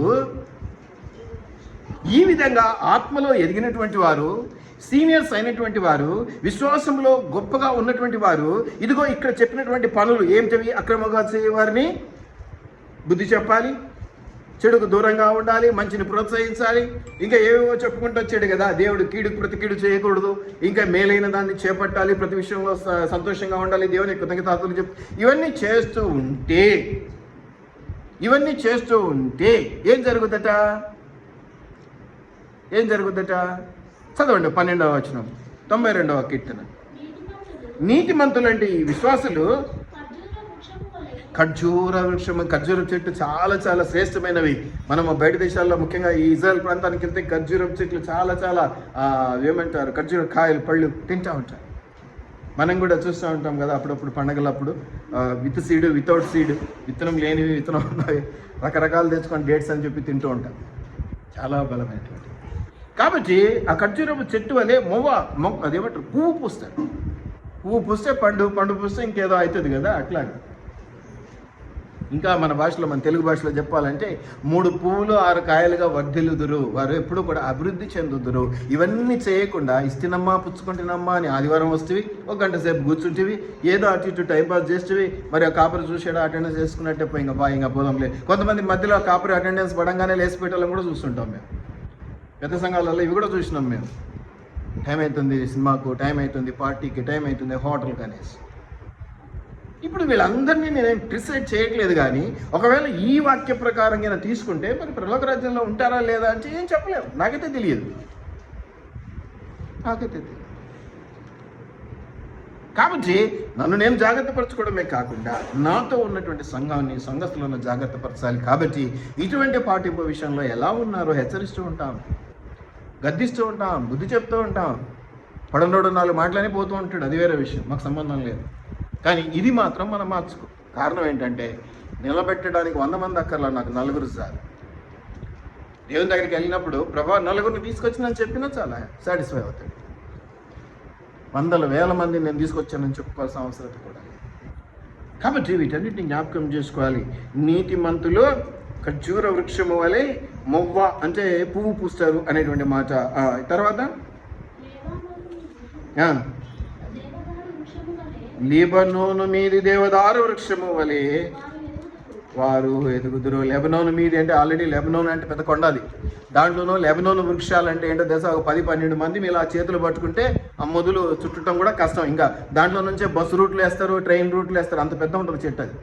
ఈ విధంగా ఆత్మలో ఎదిగినటువంటి వారు సీనియర్స్ అయినటువంటి వారు, విశ్వాసంలో గొప్పగా ఉన్నటువంటి వారు ఇదిగో ఇక్కడ చెప్పినటువంటి పనులు ఏమిటవి? అక్రమంగా చేయవారిని బుద్ధి చెప్పాలి, చెడుకు దూరంగా ఉండాలి, మంచిని ప్రోత్సహించాలి, ఇంకా ఏవేవో చెప్పుకుంటూ వచ్చాడు కదా, దేవుడు కీడుకు ప్రతి కీడు చేయకూడదు, ఇంకా మేలైన దాన్ని చేపట్టాలి, ప్రతి విషయంలో సంతోషంగా ఉండాలి, దేవుని కృతజ్ఞతాస్తుతులు ఇవన్నీ చేస్తూ ఉంటే ఏం జరుగుద్దట? చదవండి 12వ వచనం, 92వ కీర్తన. నీతిమంతులంటే ఈ విశ్వాసులు ఖర్జూర చెట్టు చాలా చాలా శ్రేష్టమైనవి. మనము బయట దేశాల్లో ముఖ్యంగా ఈ ఇజ్రాయెల్ ప్రాంతానికి వెళ్తే ఖర్జూరం చెట్లు చాలా చాలా ఏమంటారు, ఖర్జూర కాయలు పళ్ళు తింటూ ఉంటారు. మనం కూడా చూస్తూ ఉంటాం కదా అప్పుడప్పుడు పండగలప్పుడు విత్ సీడ్, వితౌట్ సీడ్, విత్తనం లేనివి, విత్తనం ఉన్నవి, రకరకాలు తెచ్చుకొని డేట్స్ అని చెప్పి తింటూ ఉంటాం. చాలా బలమైనటువంటి. కాబట్టి ఆ ఖర్జూరపు చెట్టు వలె అదేమంటారు, పువ్వు పూస్తే పండు పూస్తే ఇంకేదో అవుతుంది కదా, అట్లాగే ఇంకా మన భాషలో, మన తెలుగు భాషలో చెప్పాలంటే 3 పువ్వులు 6 కాయలుగా వర్ధిల్లుదురు, వారు ఎప్పుడు కూడా అభివృద్ధి చెందుదురు. ఇవన్నీ చేయకుండా ఇస్తినమ్మా పుచ్చుకుంటున్నమ్మా అని ఆదివారం వస్తేవి, 1 గంట సేపు కూర్చుంటివి, ఏదో అటు ఇటు టైంపాస్ చేస్తేవి, మరి ఆ కాపరి చూసాడు అటెండెన్స్ చేసుకున్నట్టే పోయి ఇంకా పోదాంలే. కొంతమంది మధ్యలో కాపరి అటెండెన్స్ పడంగానే లేచిపెట్టాలని కూడా చూస్తుంటాం మేము. పెద్ద సంఘాలలో ఇవి కూడా చూసినాం మేము. టైం అవుతుంది సినిమాకు, టైం అవుతుంది పార్టీకి, టైం అవుతుంది హోటల్కి అనేసి. ఇప్పుడు వీళ్ళందరినీ నేను క్రిటిసైజ్ చేయట్లేదు, కానీ ఒకవేళ ఈ వాక్య ప్రకారంగా తీసుకుంటే మరి పరలోక రాజ్యంలో ఉంటారా లేదా అంటే ఏం చెప్పలేము. నాకైతే తెలియదు. కాబట్టి నన్ను నేను జాగ్రత్త పరచుకోవడమే కాకుండా నాతో ఉన్నటువంటి సంఘస్థులను జాగ్రత్త పరచాలి. కాబట్టి ఇటువంటి పాటింపు విషయంలో ఎలా ఉన్నారో హెచ్చరిస్తూ ఉంటాం, గద్దిస్తూ ఉంటాం, బుద్ధి చెప్తూ ఉంటాం. పడనోడు 4 మాటలని పోతూ ఉంటాడు, అది వేరే విషయం, మాకు సంబంధం లేదు. కానీ ఇది మాత్రం మనం మార్చుకో. కారణం ఏంటంటే నిలబెట్టడానికి 100 మంది అక్కర్లా, నాకు 4 చాలు. దేవుని దగ్గరికి వెళ్ళినప్పుడు ప్రభా 4 తీసుకొచ్చినని చెప్పినా చాలా సాటిస్ఫై అవుతాడు. 100,000 మంది నేను తీసుకొచ్చానని చెప్పుకోవాల్సిన అవసరం కూడా. కాబట్టి వీటన్నిటిని జ్ఞాపకం చేసుకోవాలి. నీతిమంతులు ఖర్జూర వృక్షము వలె అంటే పువ్వు పూస్తారు అనేటువంటి మాట. తర్వాత లీబనోను మీది దేవదారు వృక్షము వలె వారు ఎదుగుదురు. లెబనోను మీది అంటే ఆల్రెడీ లెబనోన్ అంటే పెద్ద కొండ, అది దాంట్లోనూ లెబనోను వృక్షాలు అంటే ఏంటో తెలుసా, 10-12 మంది మీరు ఆ చేతులు పట్టుకుంటే ఆ మొదలు చుట్టడం కూడా కష్టం. ఇంకా దాంట్లో నుంచే బస్సు రూట్లు వేస్తారు, ట్రైన్ రూట్లు వేస్తారు, అంత పెద్ద ఉంటుంది చెట్టు, అది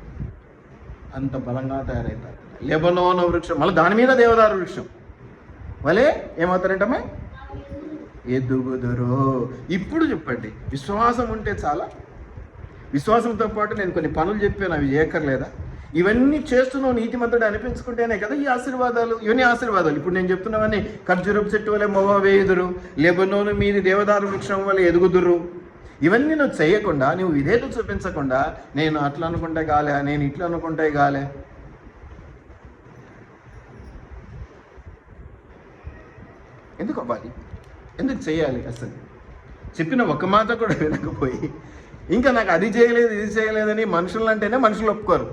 అంత బలంగా తయారవుతారు. లెబనోను వృక్షం, మళ్ళీ దాని మీద దేవదారు వృక్షం వలే ఏమవుతారంటమ్మా, ఎదుగుదురు. ఇప్పుడు చెప్పండి, విశ్వాసం ఉంటే చాలా? విశ్వాసంతో పాటు నేను కొన్ని పనులు చెప్పాను, అవి చేయక్కర్లేదా? ఇవన్నీ చేస్తున్నావు నీతిమంతుడు అనిపించుకుంటేనే కదా ఈ ఆశీర్వాదాలు. ఇవన్నీ ఆశీర్వాదాలు. ఇప్పుడు నేను చెప్తున్నవన్నీ ఖర్జూరపు చెట్టు వలె మొవ్వ వేయుదురు, లెబనోను మీది దేవదారు వృక్షం వలె ఎదుగుదురు. ఇవన్నీ నువ్వు చేయకుండా, నువ్వు విధేయత చూపించకుండా, నేను అట్లా అనుకుంటే గాలే, నేను ఇట్లా అనుకుంటే గాలే, ఎందుకు అవ్వాలి? ఎందుకు చేయాలి? అసలు చెప్పిన ఒక మాట కూడా వినకపోయి ఇంకా నాకు అది చేయలేదు ఇది చేయలేదని మనుషులు అంటేనే మనుషులు ఒప్పుకోరు.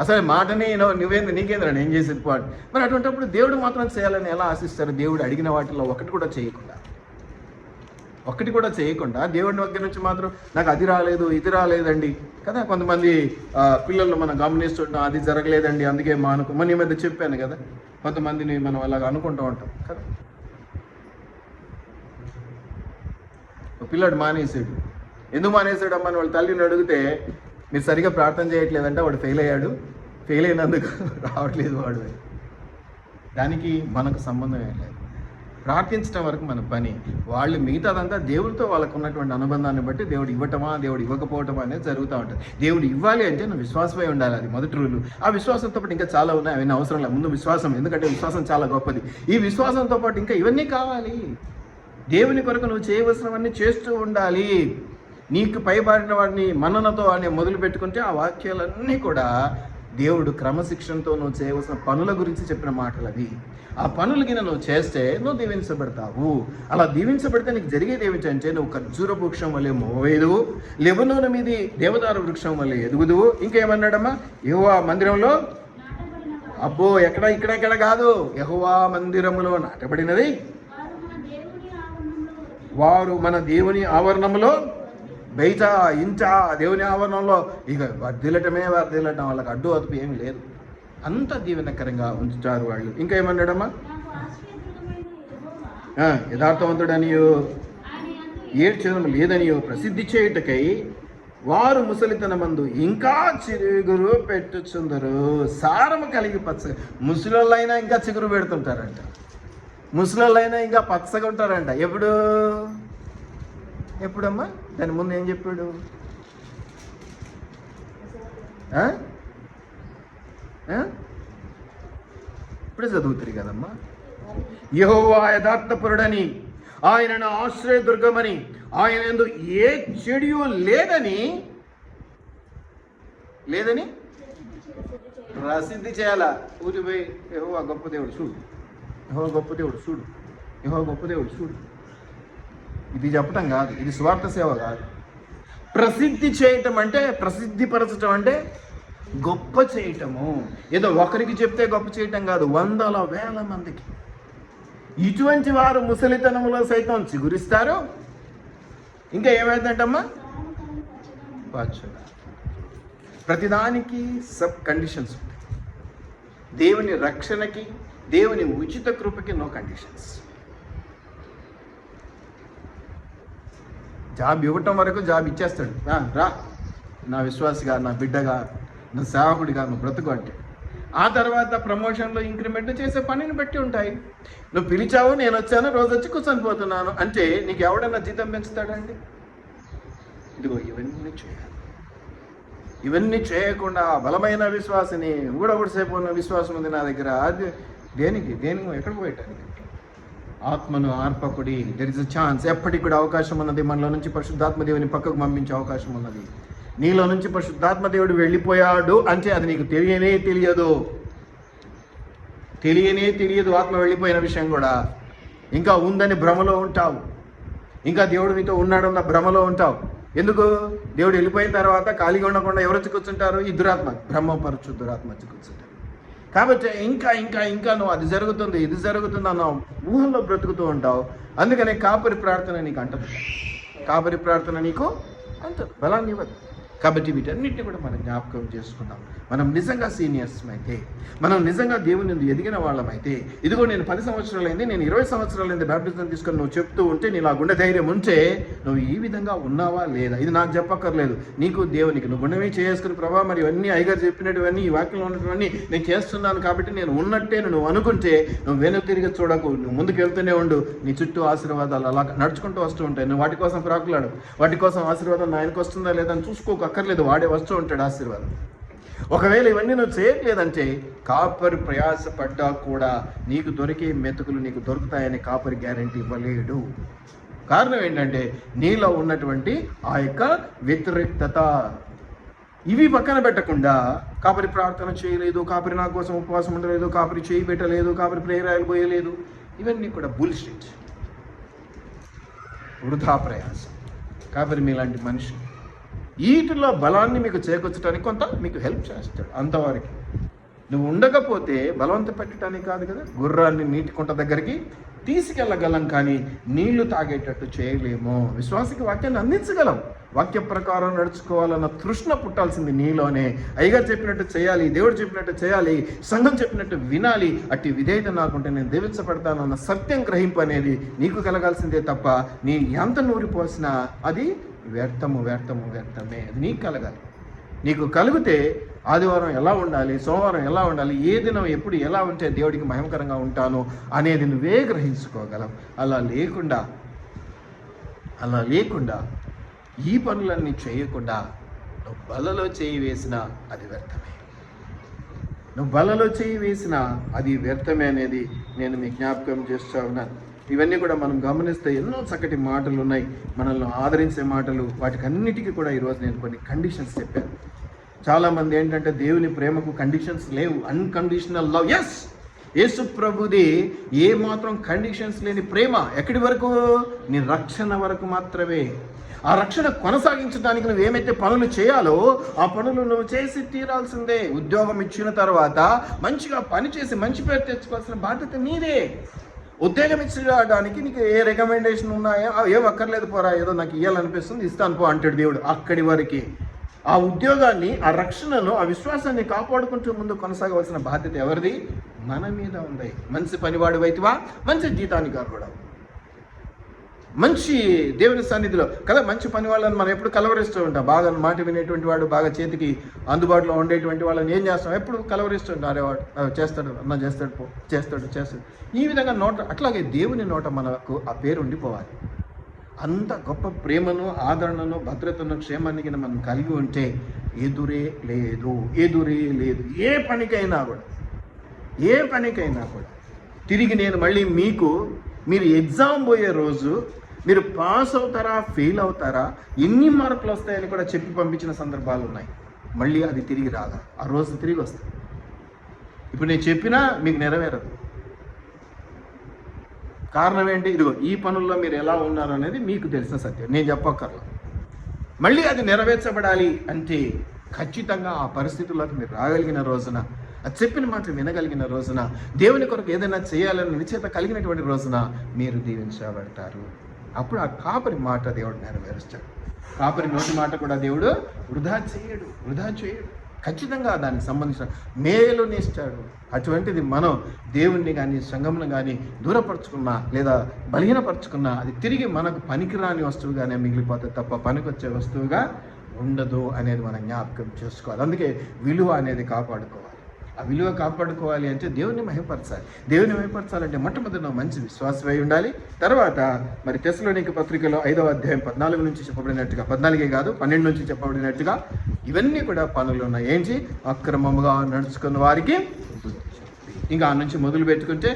అసలు మాటని నువ్వేంద్ర నీకేంద్ర నేను చేసేది పాటు. మరి అటువంటిప్పుడు దేవుడు మాత్రం చేయాలని ఎలా ఆశిస్తారు? దేవుడు అడిగిన వాటిలో ఒకటి కూడా చేయకుండా దేవుడి దగ్గర నుంచి మాత్రం నాకు అది రాలేదు ఇది రాలేదండి కదా. కొంతమంది పిల్లలు మనం గమనిస్తుంటాం, అది జరగలేదండి అందుకే మన ఈ మధ్య చెప్పాను కదా, కొంతమందిని మనం అలాగ అనుకుంటూ ఉంటాం కదా. పిల్లాడు మానేసాడు, ఎందుకు మానేసాడు అమ్మని వాళ్ళ తల్లిని అడిగితే, మీరు సరిగా ప్రార్థన చేయట్లేదంటే వాడు ఫెయిల్ అయినందుకు రావట్లేదు వాడు. దానికి మనకు సంబంధం ఏం లేదు. ప్రార్థించడం వరకు మన పని. వాళ్ళు మిగతాదంతా దేవుడితో వాళ్ళకు ఉన్నటువంటి అనుబంధాన్ని బట్టి దేవుడు ఇవ్వటమా దేవుడు ఇవ్వకపోవటమా అనేది జరుగుతూ ఉంటుంది. దేవుడు ఇవ్వాలి అంటే నువ్వు విశ్వాసమై ఉండాలి, అది మొదటి రూలు. ఆ విశ్వాసంతో పాటు ఇంకా చాలా ఉన్నాయి, అవన్నీ అవసరం లేదు. ముందు విశ్వాసం, ఎందుకంటే విశ్వాసం చాలా గొప్పది. ఈ విశ్వాసంతో పాటు ఇంకా ఇవన్నీ కావాలి. దేవుని కొరకు నువ్వు చేయవలసినవన్నీ చేస్తూ ఉండాలి. నీకు పైబారిన వాడిని మన్ననతో అని మొదలు పెట్టుకుంటే ఆ వాక్యాలన్నీ కూడా దేవుడు క్రమశిక్షణతో నువ్వు చేయవలసిన పనుల గురించి చెప్పిన మాటలు అవి. ఆ పనులకి నువ్వు చేస్తే నువ్వు దీవించబడతావు. అలా దీవించబడితే నీకు జరిగేది ఏమిటంటే నువ్వు ఖర్జూర వృక్షం వల్లే మోవేదువు, లెబనోను మీది దేవదారు వృక్షం వల్లే ఎదుగుదువు. ఇంకేమన్నాడమ్మా, యెహోవా మందిరంలో, అబ్బో ఇక్కడ కాదు, యెహోవా మందిరములో నాటబడినది వారు మన దేవుని ఆవరణంలో బయట ఇంట దేవుని ఆవరణంలో ఇక వర్దిల్లటం వాళ్ళకి అడ్డు అదుపు ఏమి లేదు. అంత దీవెనకరంగా ఉంచుతారు వాళ్ళు. ఇంకా ఏమన్నాడమ్మా? యథార్థవంతుడనియో ఏడ్చడం లేదనియో ప్రసిద్ధి చేయుటకై వారు ముసలితనమందు ఇంకా చిగురు పెట్టుచుందరు. సారము కలిగి పచ్చగా, ముసలోళ్ళైనా ఇంకా చిగురు పెడుతుంటారంట, ముసలోళ్ళైనా ఇంకా పచ్చగా ఉంటారంట. ఎప్పుడమ్మా? దాని ముందు ఏం చెప్పాడు? ఇప్పుడే చదువుతారు కదమ్మా. యెహోవా యథార్థపరుడని, ఆయనను ఆశ్రయదుర్గమని, ఆయన యందు ఏ చెడు లేదని ప్రసిద్ధి చేయాలా. ఊరిపోయి యెహోవా గొప్ప దేవుడు చూడు, యెహోవా గొప్ప దేవుడు చూడు, యెహోవా గొప్ప దేవుడు చూడు. ఇది చెప్పటం కాదు, ఇది స్వార్థ సేవ కాదు. ప్రసిద్ధి చేయటం అంటే, ప్రసిద్ధిపరచటం అంటే గొప్ప చేయటము. ఏదో ఒకరికి చెప్తే గొప్ప చేయటం కాదు, వందల వేల మందికి. ఇటువంటి వారు ముసలితనంలో సైతం చిగురిస్తారు. ఇంకా ఏమైందంటమ్మా? ప్రతిదానికి సబ్ కండిషన్స్ ఉంటాయి. దేవుని రక్షణకి, దేవుని ఉచిత కృపకి నో కండిషన్స్. జాబ్ ఇవ్వటం వరకు జాబ్ ఇచ్చేస్తాడు. రా నా విశ్వాసిగా, నా బిడ్డగా, నా సేవకుడిగా నువ్వు బ్రతుకు అంటే. ఆ తర్వాత ప్రమోషన్లో ఇంక్రిమెంట్ చేసే పనిని బట్టి ఉంటాయి. నువ్వు పిలిచావు, నేను వచ్చాను, రోజు వచ్చి కూర్చొని పోతున్నాను అంటే నీకు ఎవడన్నా జీతం పెంచుతాడండి? ఇదిగో ఇవన్నీ చేయాలి. ఇవన్నీ చేయకుండా బలమైన విశ్వాసని, ఊడగుడిసేపు ఉన్న విశ్వాసం ఉంది నా దగ్గర, అది దేనికి ఎక్కడ పోయటానికి? ఆత్మను ఆర్పకుడి. There is a chance. ఎప్పటికి కూడా అవకాశం ఉన్నది. మనలో నుంచి పరిశుద్ధాత్మ దేవుని పక్కకు పంపించే అవకాశం ఉన్నది. నీలో నుంచి పరిశుద్ధాత్మ దేవుడు వెళ్ళిపోయాడు అంటే అది నీకు తెలియనే తెలియదు. ఆత్మ వెళ్ళిపోయిన విషయం కూడా ఇంకా ఉందని భ్రమలో ఉంటావు. ఇంకా దేవుడు నీతో ఉన్నాడన్న భ్రమలో ఉంటావు. ఎందుకు? దేవుడు వెళ్ళిపోయిన తర్వాత ఖాళీగా ఉండకుండా ఎవరు వచ్చి కూర్చుంటారు? ఈ దురాత్మ, బ్రహ్మపరచు దురాత్మ వచ్చి కూర్చుంటారు. కాబట్టి ఇంకా నువ్వు అది జరుగుతుంది, ఇది జరుగుతుంది అన్న ఊహల్లో బ్రతుకుతూ ఉంటావు. అందుకనే కాపరి ప్రార్థన నీకు అంటదు. కాపరి ప్రార్థన నీకు అంటదు, బలాన్ని ఇవ్వదు. కాబట్టి వీటన్నిటిని కూడా మనం జ్ఞాపకం చేసుకుందాం. మనం నిజంగా సీనియర్స్ అయితే, మనం నిజంగా దేవుని నుండి ఎదిగిన వాళ్ళమైతే, ఇదిగో నేను 10 సంవత్సరాలైంది, నేను 20 సంవత్సరాలైంది బాప్టిజం తీసుకొని నువ్వు చెప్తూ ఉంటే, నీ గుండె ధైర్యం ఉంటే నువ్వు ఈ విధంగా ఉన్నావా లేదా? ఇది నాకు చెప్పక్కర్లేదు, నీకు దేవునికి. నువ్వు గుండెమే చేసుకుని ప్రభావ మరి ఇవన్నీ అయ్యగారు చెప్పినటువన్నీ, ఈ వాక్యంలో ఉన్నటువన్నీ నేను చేస్తున్నాను కాబట్టి నేను ఉన్నట్టే నువ్వు అనుకుంటే, నువ్వు వెనుక తిరిగి చూడకు, నువ్వు ముందుకు వెళ్తూనే ఉండు. నీ చుట్టూ ఆశీర్వాదాలు అలా నడుచుకుంటూ వస్తూ ఉంటాయి. నువ్వు వాటి కోసం ప్రాకులాడు, వాటి కోసం ఆశీర్వాదం ఆయనకు వస్తుందా లేదా అని చూసుకోక అక్కర్లేదు, వాడే వస్తూ ఉంటాడు ఆశీర్వాదం. ఒకవేళ ఇవన్నీ నువ్వు చేయట్లేదంటే కాపరి ప్రయాసపడ్డా కూడా నీకు దొరికే మెతుకులు నీకు దొరుకుతాయని కాపరి గ్యారెంటీ ఇవ్వలేడు. కారణం ఏంటంటే నీలో ఉన్నటువంటి ఆ యొక్క వ్యతిరేకత. ఇవి పక్కన పెట్టకుండా కాపరి ప్రార్థన చేయలేదు, కాపరి నా కోసం ఉపవాసం ఉండలేదు, కాపరి చేయి పెట్టలేదు, కాపరి ప్రేరాయలు పోయలేదు, ఇవన్నీ కూడా బుల్షిట్, వృధా ప్రయాసం. కాపరి మీలాంటి మనిషి వీటిలో బలాన్ని మీకు చేకూర్చడానికి కొంత మీకు హెల్ప్ చేస్తాడు, అంతవరకు. నువ్వు ఉండకపోతే బలవంత పెట్టడానికి కాదు కదా. గుర్రాన్ని నీటి కుంట దగ్గరికి తీసుకెళ్ళగలం, కానీ నీళ్లు తాగేటట్టు చేయలేము. విశ్వాసకి వాక్యాన్ని అందించగలం, వాక్య ప్రకారం నడుచుకోవాలన్న తృష్ణ పుట్టాల్సింది నీలోనే. అయ్యగారు చెప్పినట్టు చేయాలి, దేవుడు చెప్పినట్టు చేయాలి, సంఘం చెప్పినట్టు వినాలి, అట్టి విధేయత నాకుంటే నేను దీవించబడతానన్న సత్యం గ్రహింపు అనేది నీకు కలగాల్సిందే తప్ప నీ ఎంత నూరిపోసినా అది వ్యర్థమే. అది నీకు కలగాలి. నీకు కలిగితే ఆదివారం ఎలా ఉండాలి, సోమవారం ఎలా ఉండాలి, ఏ దినం ఎప్పుడు ఎలా ఉంటే దేవుడికి మహిమకరంగా ఉంటాను అనేది నువ్వే గ్రహించుకోగలం. అలా లేకుండా ఈ పనులన్నీ చేయకుండా నువ్వు బలలో చేయి వేసినా అది వ్యర్థమే అనేది నేను మీ జ్ఞాపకం చేస్తూ ఉన్నాను. ఇవన్నీ కూడా మనం గమనిస్తే ఎన్నో చక్కటి మాటలు ఉన్నాయి, మనల్ని ఆదరించే మాటలు. వాటికి అన్నిటికీ కూడా ఈరోజు నేను కొన్ని కండిషన్స్ చెప్పాను. చాలామంది ఏంటంటే దేవుని ప్రేమకు కండిషన్స్ లేవు, అన్కండిషనల్ లవ్. ఎస్, యేసు ప్రభుది ఏ మాత్రం కండిషన్స్ లేని ప్రేమ. ఎక్కడి వరకు? నీ రక్షణ వరకు మాత్రమే. ఆ రక్షణ కొనసాగించడానికి నువ్వు ఏమైతే పనులు చేయాలో ఆ పనులు నువ్వు చేసి తీరాల్సిందే. ఉద్యోగం ఇచ్చిన తర్వాత మంచిగా పనిచేసి మంచి పేరు తెచ్చుకోవాల్సిన బాధ్యత నీదే. ఉద్యోగం ఇచ్చడానికి నీకు ఏ రికమెండేషన్ ఉన్నాయో ఏం అక్కర్లేదు, పోరా ఏదో నాకు ఇవ్వాలనిపిస్తుంది ఇస్తాను పో అంటాడు దేవుడు. అక్కడి వరకు ఆ ఉద్యోగాన్ని, ఆ రక్షణను, ఆ విశ్వాసాన్ని కాపాడుకుంటూ ముందు కొనసాగవలసిన బాధ్యత ఎవరిది? మన మీద ఉంది. మంచి పనివాడు అయితేవా, మంచి జీతానికి కూడా, మంచి దేవుని సన్నిధిలో కదా, మంచి పని వాళ్ళని మనం ఎప్పుడు కలవరిస్తూ ఉంటాం. బాగా మాట వినేటువంటి వాడు, బాగా చేతికి అందుబాటులో ఉండేటువంటి వాళ్ళని ఏం చేస్తాం, ఎప్పుడు కలవరిస్తూ ఉంటాం. అరే వాడు చేస్తాడు, అన్న చేస్తాడు, పో చేస్తాడు. ఈ విధంగా నోట, అట్లాగే దేవుని నోట మనకు ఆ పేరు ఉండిపోవాలి. అంత గొప్ప ప్రేమను, ఆదరణను, భద్రతను, క్షేమానికి మనం కలిగి ఉంటే ఎదురే లేదు. ఏ పనికైనా కూడా తిరిగి నేను మళ్ళీ మీరు ఎగ్జామ్ పోయే రోజు మీరు పాస్ అవుతారా, ఫెయిల్ అవుతారా, ఎన్ని మార్కులు వస్తాయని కూడా చెప్పి పంపించిన సందర్భాలు ఉన్నాయి. మళ్ళీ అది తిరిగి రాదా, ఆ రోజు తిరిగి వస్తుంది. ఇప్పుడు నేను చెప్పినా మీకు నెరవేరదు. కారణం ఏంటి? ఇదిగో ఈ పనుల్లో మీరు ఎలా ఉన్నారు అనేది మీకు తెలిసిన సత్యం, నేను చెప్పక్కర్లా. మళ్ళీ అది నెరవేర్చబడాలి అంటే ఖచ్చితంగా ఆ పరిస్థితుల్లోకి మీరు రాగలిగిన రోజున, అది చెప్పిన మాట వినగలిగిన రోజున, దేవుని కొరకు ఏదైనా చేయాలని నిశ్చయిత కలిగినటువంటి రోజున మీరు దీవించబడతారు. అప్పుడు ఆ కాపరి మాట దేవుడు నెరవేరుస్తాడు. కాపరి నోటి మాట కూడా దేవుడు వృధా చేయడు. ఖచ్చితంగా దానికి సంబంధించిన మేలునిస్తాడు. అటువంటిది మనం దేవుణ్ణి కానీ, సంఘంను కానీ దూరపరుచుకున్నా లేదా బలహీనపరుచుకున్నా అది తిరిగి మనకు పనికిరాని వస్తువుగానే మిగిలిపోతుంది తప్ప పనికొచ్చే వస్తువుగా ఉండదు అనేది మనం జ్ఞాపకం చేసుకోవాలి. అందుకే విలువ అనేది కాపాడుకోవాలి. ఆ విలువ కాపాడుకోవాలి అంటే దేవుని మహిమపరచాలి. దేవుని మహిమపరచాలంటే మొట్టమొదటి మంచి విశ్వాసమై ఉండాలి. తర్వాత మరి తెస్సలోనిక పత్రికలో 5వ అధ్యాయం 14 నుంచి చెప్పబడినట్టుగా, 14 కాదు 12 నుంచి చెప్పబడినట్టుగా ఇవన్నీ కూడా పనులు ఉన్నాయి. ఏంటి? అక్రమముగా నడుచుకున్న వారికి ఇంకా ఆ నుంచి మొదలు పెట్టుకుంటే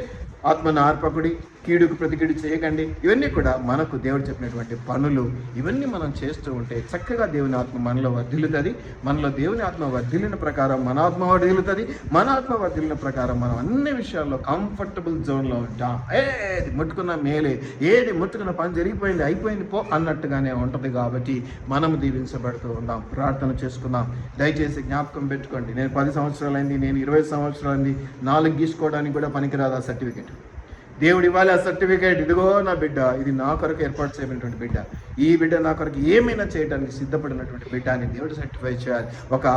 ఆత్మను ఆర్పకుడి, కీడుకు ప్రతికీడు చేయకండి, ఇవన్నీ కూడా మనకు దేవుడు చెప్పినటువంటి పనులు. ఇవన్నీ మనం చేస్తూ ఉంటే చక్కగా దేవుని ఆత్మ మనలో వర్ధిల్లుతుంది. మనలో దేవుని ఆత్మ వర్ధిల్లిన ప్రకారం మన ఆత్మ వర్ధిల్లుతుంది. మన ఆత్మ వర్ధిల్లిన ప్రకారం మనం అన్ని విషయాల్లో కంఫర్టబుల్ జోన్లో ఉంటాం. ఏది ముట్టుకున్న మేలే, ఏది ముట్టుకున్న పని జరిగిపోయింది, అయిపోయింది పో అన్నట్టుగానే ఉంటుంది. కాబట్టి మనం దీవించబడుతూ ఉందాం. ప్రార్థన చేసుకుందాం. దయచేసి జ్ఞాపకం పెట్టుకోండి, నేను 10 సంవత్సరాలైంది, నేను 20 సంవత్సరాలైంది, 4 గీసుకోవడానికి కూడా పనికిరాదు ఆ సర్టిఫికేట్. దేవుడు ఇవ్వాలి ఆ సర్టిఫికేట్. ఇదిగో నా బిడ్డ, ఇది నా కొరకు ఏర్పాటు చేయబడినటువంటి బిడ్డ, ఈ బిడ్డ నా కొరకు ఏమైనా చేయడానికి సిద్ధపడినటువంటి బిడ్డ అని దేవుడు సర్టిఫై చేయాలి. ఒక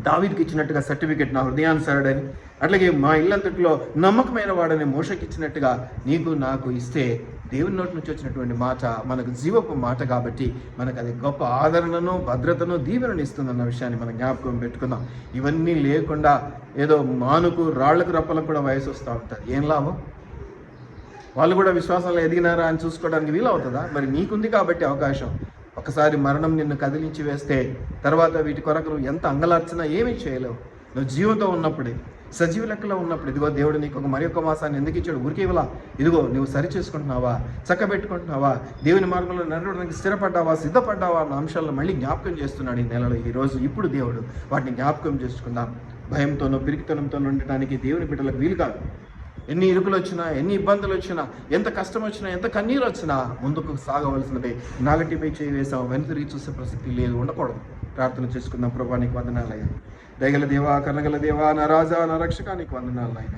దావీదుకి ఇచ్చినట్టుగా సర్టిఫికేట్, నా హృదయానుసరుడని, అట్లాగే మా ఇల్లంతట్లో నమ్మకమైన వాడని మోషకి ఇచ్చినట్టుగా నీకు నాకు ఇస్తే దేవుని నోటి నుంచి వచ్చినటువంటి మాట మనకు జీవపు మాట. కాబట్టి మనకు అది గొప్ప ఆదరణను, భద్రతను, దీవెనను ఇస్తుందన్న విషయాన్ని మనం జ్ఞాపకం పెట్టుకుందాం. ఇవన్నీ లేకుండా ఏదో మానుకు, రాళ్లకు, రప్పలకు కూడా వయసు వస్తూ ఉంటుంది. ఏం లాభం? వాళ్ళు కూడా విశ్వాసంలో ఎదిగినారా అని చూసుకోవడానికి వీలవుతుందా? మరి నీకుంది కాబట్టి అవకాశం. ఒకసారి మరణం నిన్ను కదిలించి వేస్తే తర్వాత వీటి కొరకు నువ్వు ఎంత అంగలార్చినా ఏమీ చేయలేవు. నువ్వు జీవంతో ఉన్నప్పుడే, సజీవ లెక్కలో ఉన్నప్పుడు, ఇదిగో దేవుడు నీకు మరి ఒక మాసాన్ని ఎందుకు ఇచ్చాడు? ఊరికే ఇవ్వలా. ఇదిగో నువ్వు సరి చేసుకుంటున్నావా, చక్కబెట్టుకుంటున్నావా, దేవుని మార్గంలో నడవడానికి స్థిరపడ్డావా, సిద్ధపడ్డావా అన్న అంశాలను మళ్ళీ జ్ఞాపకం చేస్తున్నాడు ఈ నెలలో, ఈరోజు. ఇప్పుడు దేవుడు వాటిని జ్ఞాపకం చేసుకుందాం. భయంతోనో పిరికితనంతోనో ఉండటానికి దేవుని బిడ్డలకు వీలు కాదు. ఎన్ని ఇరుకులు వచ్చినా, ఎన్ని ఇబ్బందులు వచ్చినా, ఎంత కష్టం వచ్చినా, ఎంత కన్నీరు వచ్చినా ముందుకు సాగవలసినదే. నాగటిపై చేయి వేసాం, వెనుతిరిగి చూసే ప్రసక్తి లేదు, ఉండకూడదు. ప్రార్థన చేసుకుందాం. ప్రభా నీకు వందనాలయ్యా, దయగల దేవా, కనగల దేవా, నా రాజా, నా రక్షక, నీకు వందనాలు నాయన.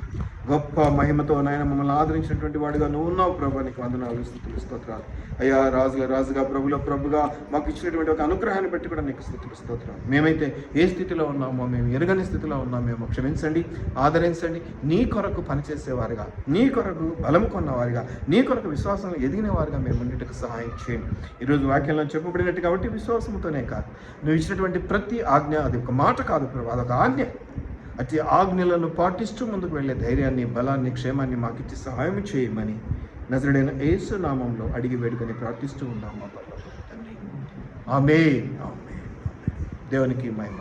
గొప్ప మహిమతో నాయన మమ్మల్ని ఆదరించినటువంటి వాడిగా నువ్వు ఉన్నావు ప్రభా, నీకు వందనాలు, స్తుతులు, స్తోత్రాలు అయ్యా. రాజుల రాజుగా, ప్రభుల ప్రభుగా మాకు ఇచ్చినటువంటి ఒక అనుగ్రహాన్ని బట్టి కూడా నీకు స్తుతులు, స్తోత్రాలు. మేమైతే ఏ స్థితిలో ఉన్నామో, మేము ఎరగని స్థితిలో ఉన్నామేమో క్షమించండి, ఆదరించండి. నీ కొరకు పనిచేసేవారుగా, నీ కొరకు బలం కొన్నవారుగా, నీ కొరకు విశ్వాసంలో ఎదిగిన వారుగా మేము ఉండేటకు సహాయం చేయండి. ఈరోజు వాక్యంలో చెప్పబడినట్టు కాబట్టి విశ్వాసంతోనే కాదు, నువ్వు ఇచ్చినటువంటి ప్రతి ఆజ్ఞ అది ఒక మాట కాదు ప్రభు, అదొక ఆజ్ఞ. అతి ఆజ్ఞలను పాటిస్తూ ముందుకు వెళ్ళే ధైర్యాన్ని, బలాన్ని, క్షేమాన్ని మాకిచ్చి సహాయం చేయమని నజరుడైన యేసు నామంలో అడిగి వేడుకొని ప్రార్థిస్తూ ఉన్నాం మా పరలోకపు తండ్రి. ఆమేన్. దేవునికి మహిమ.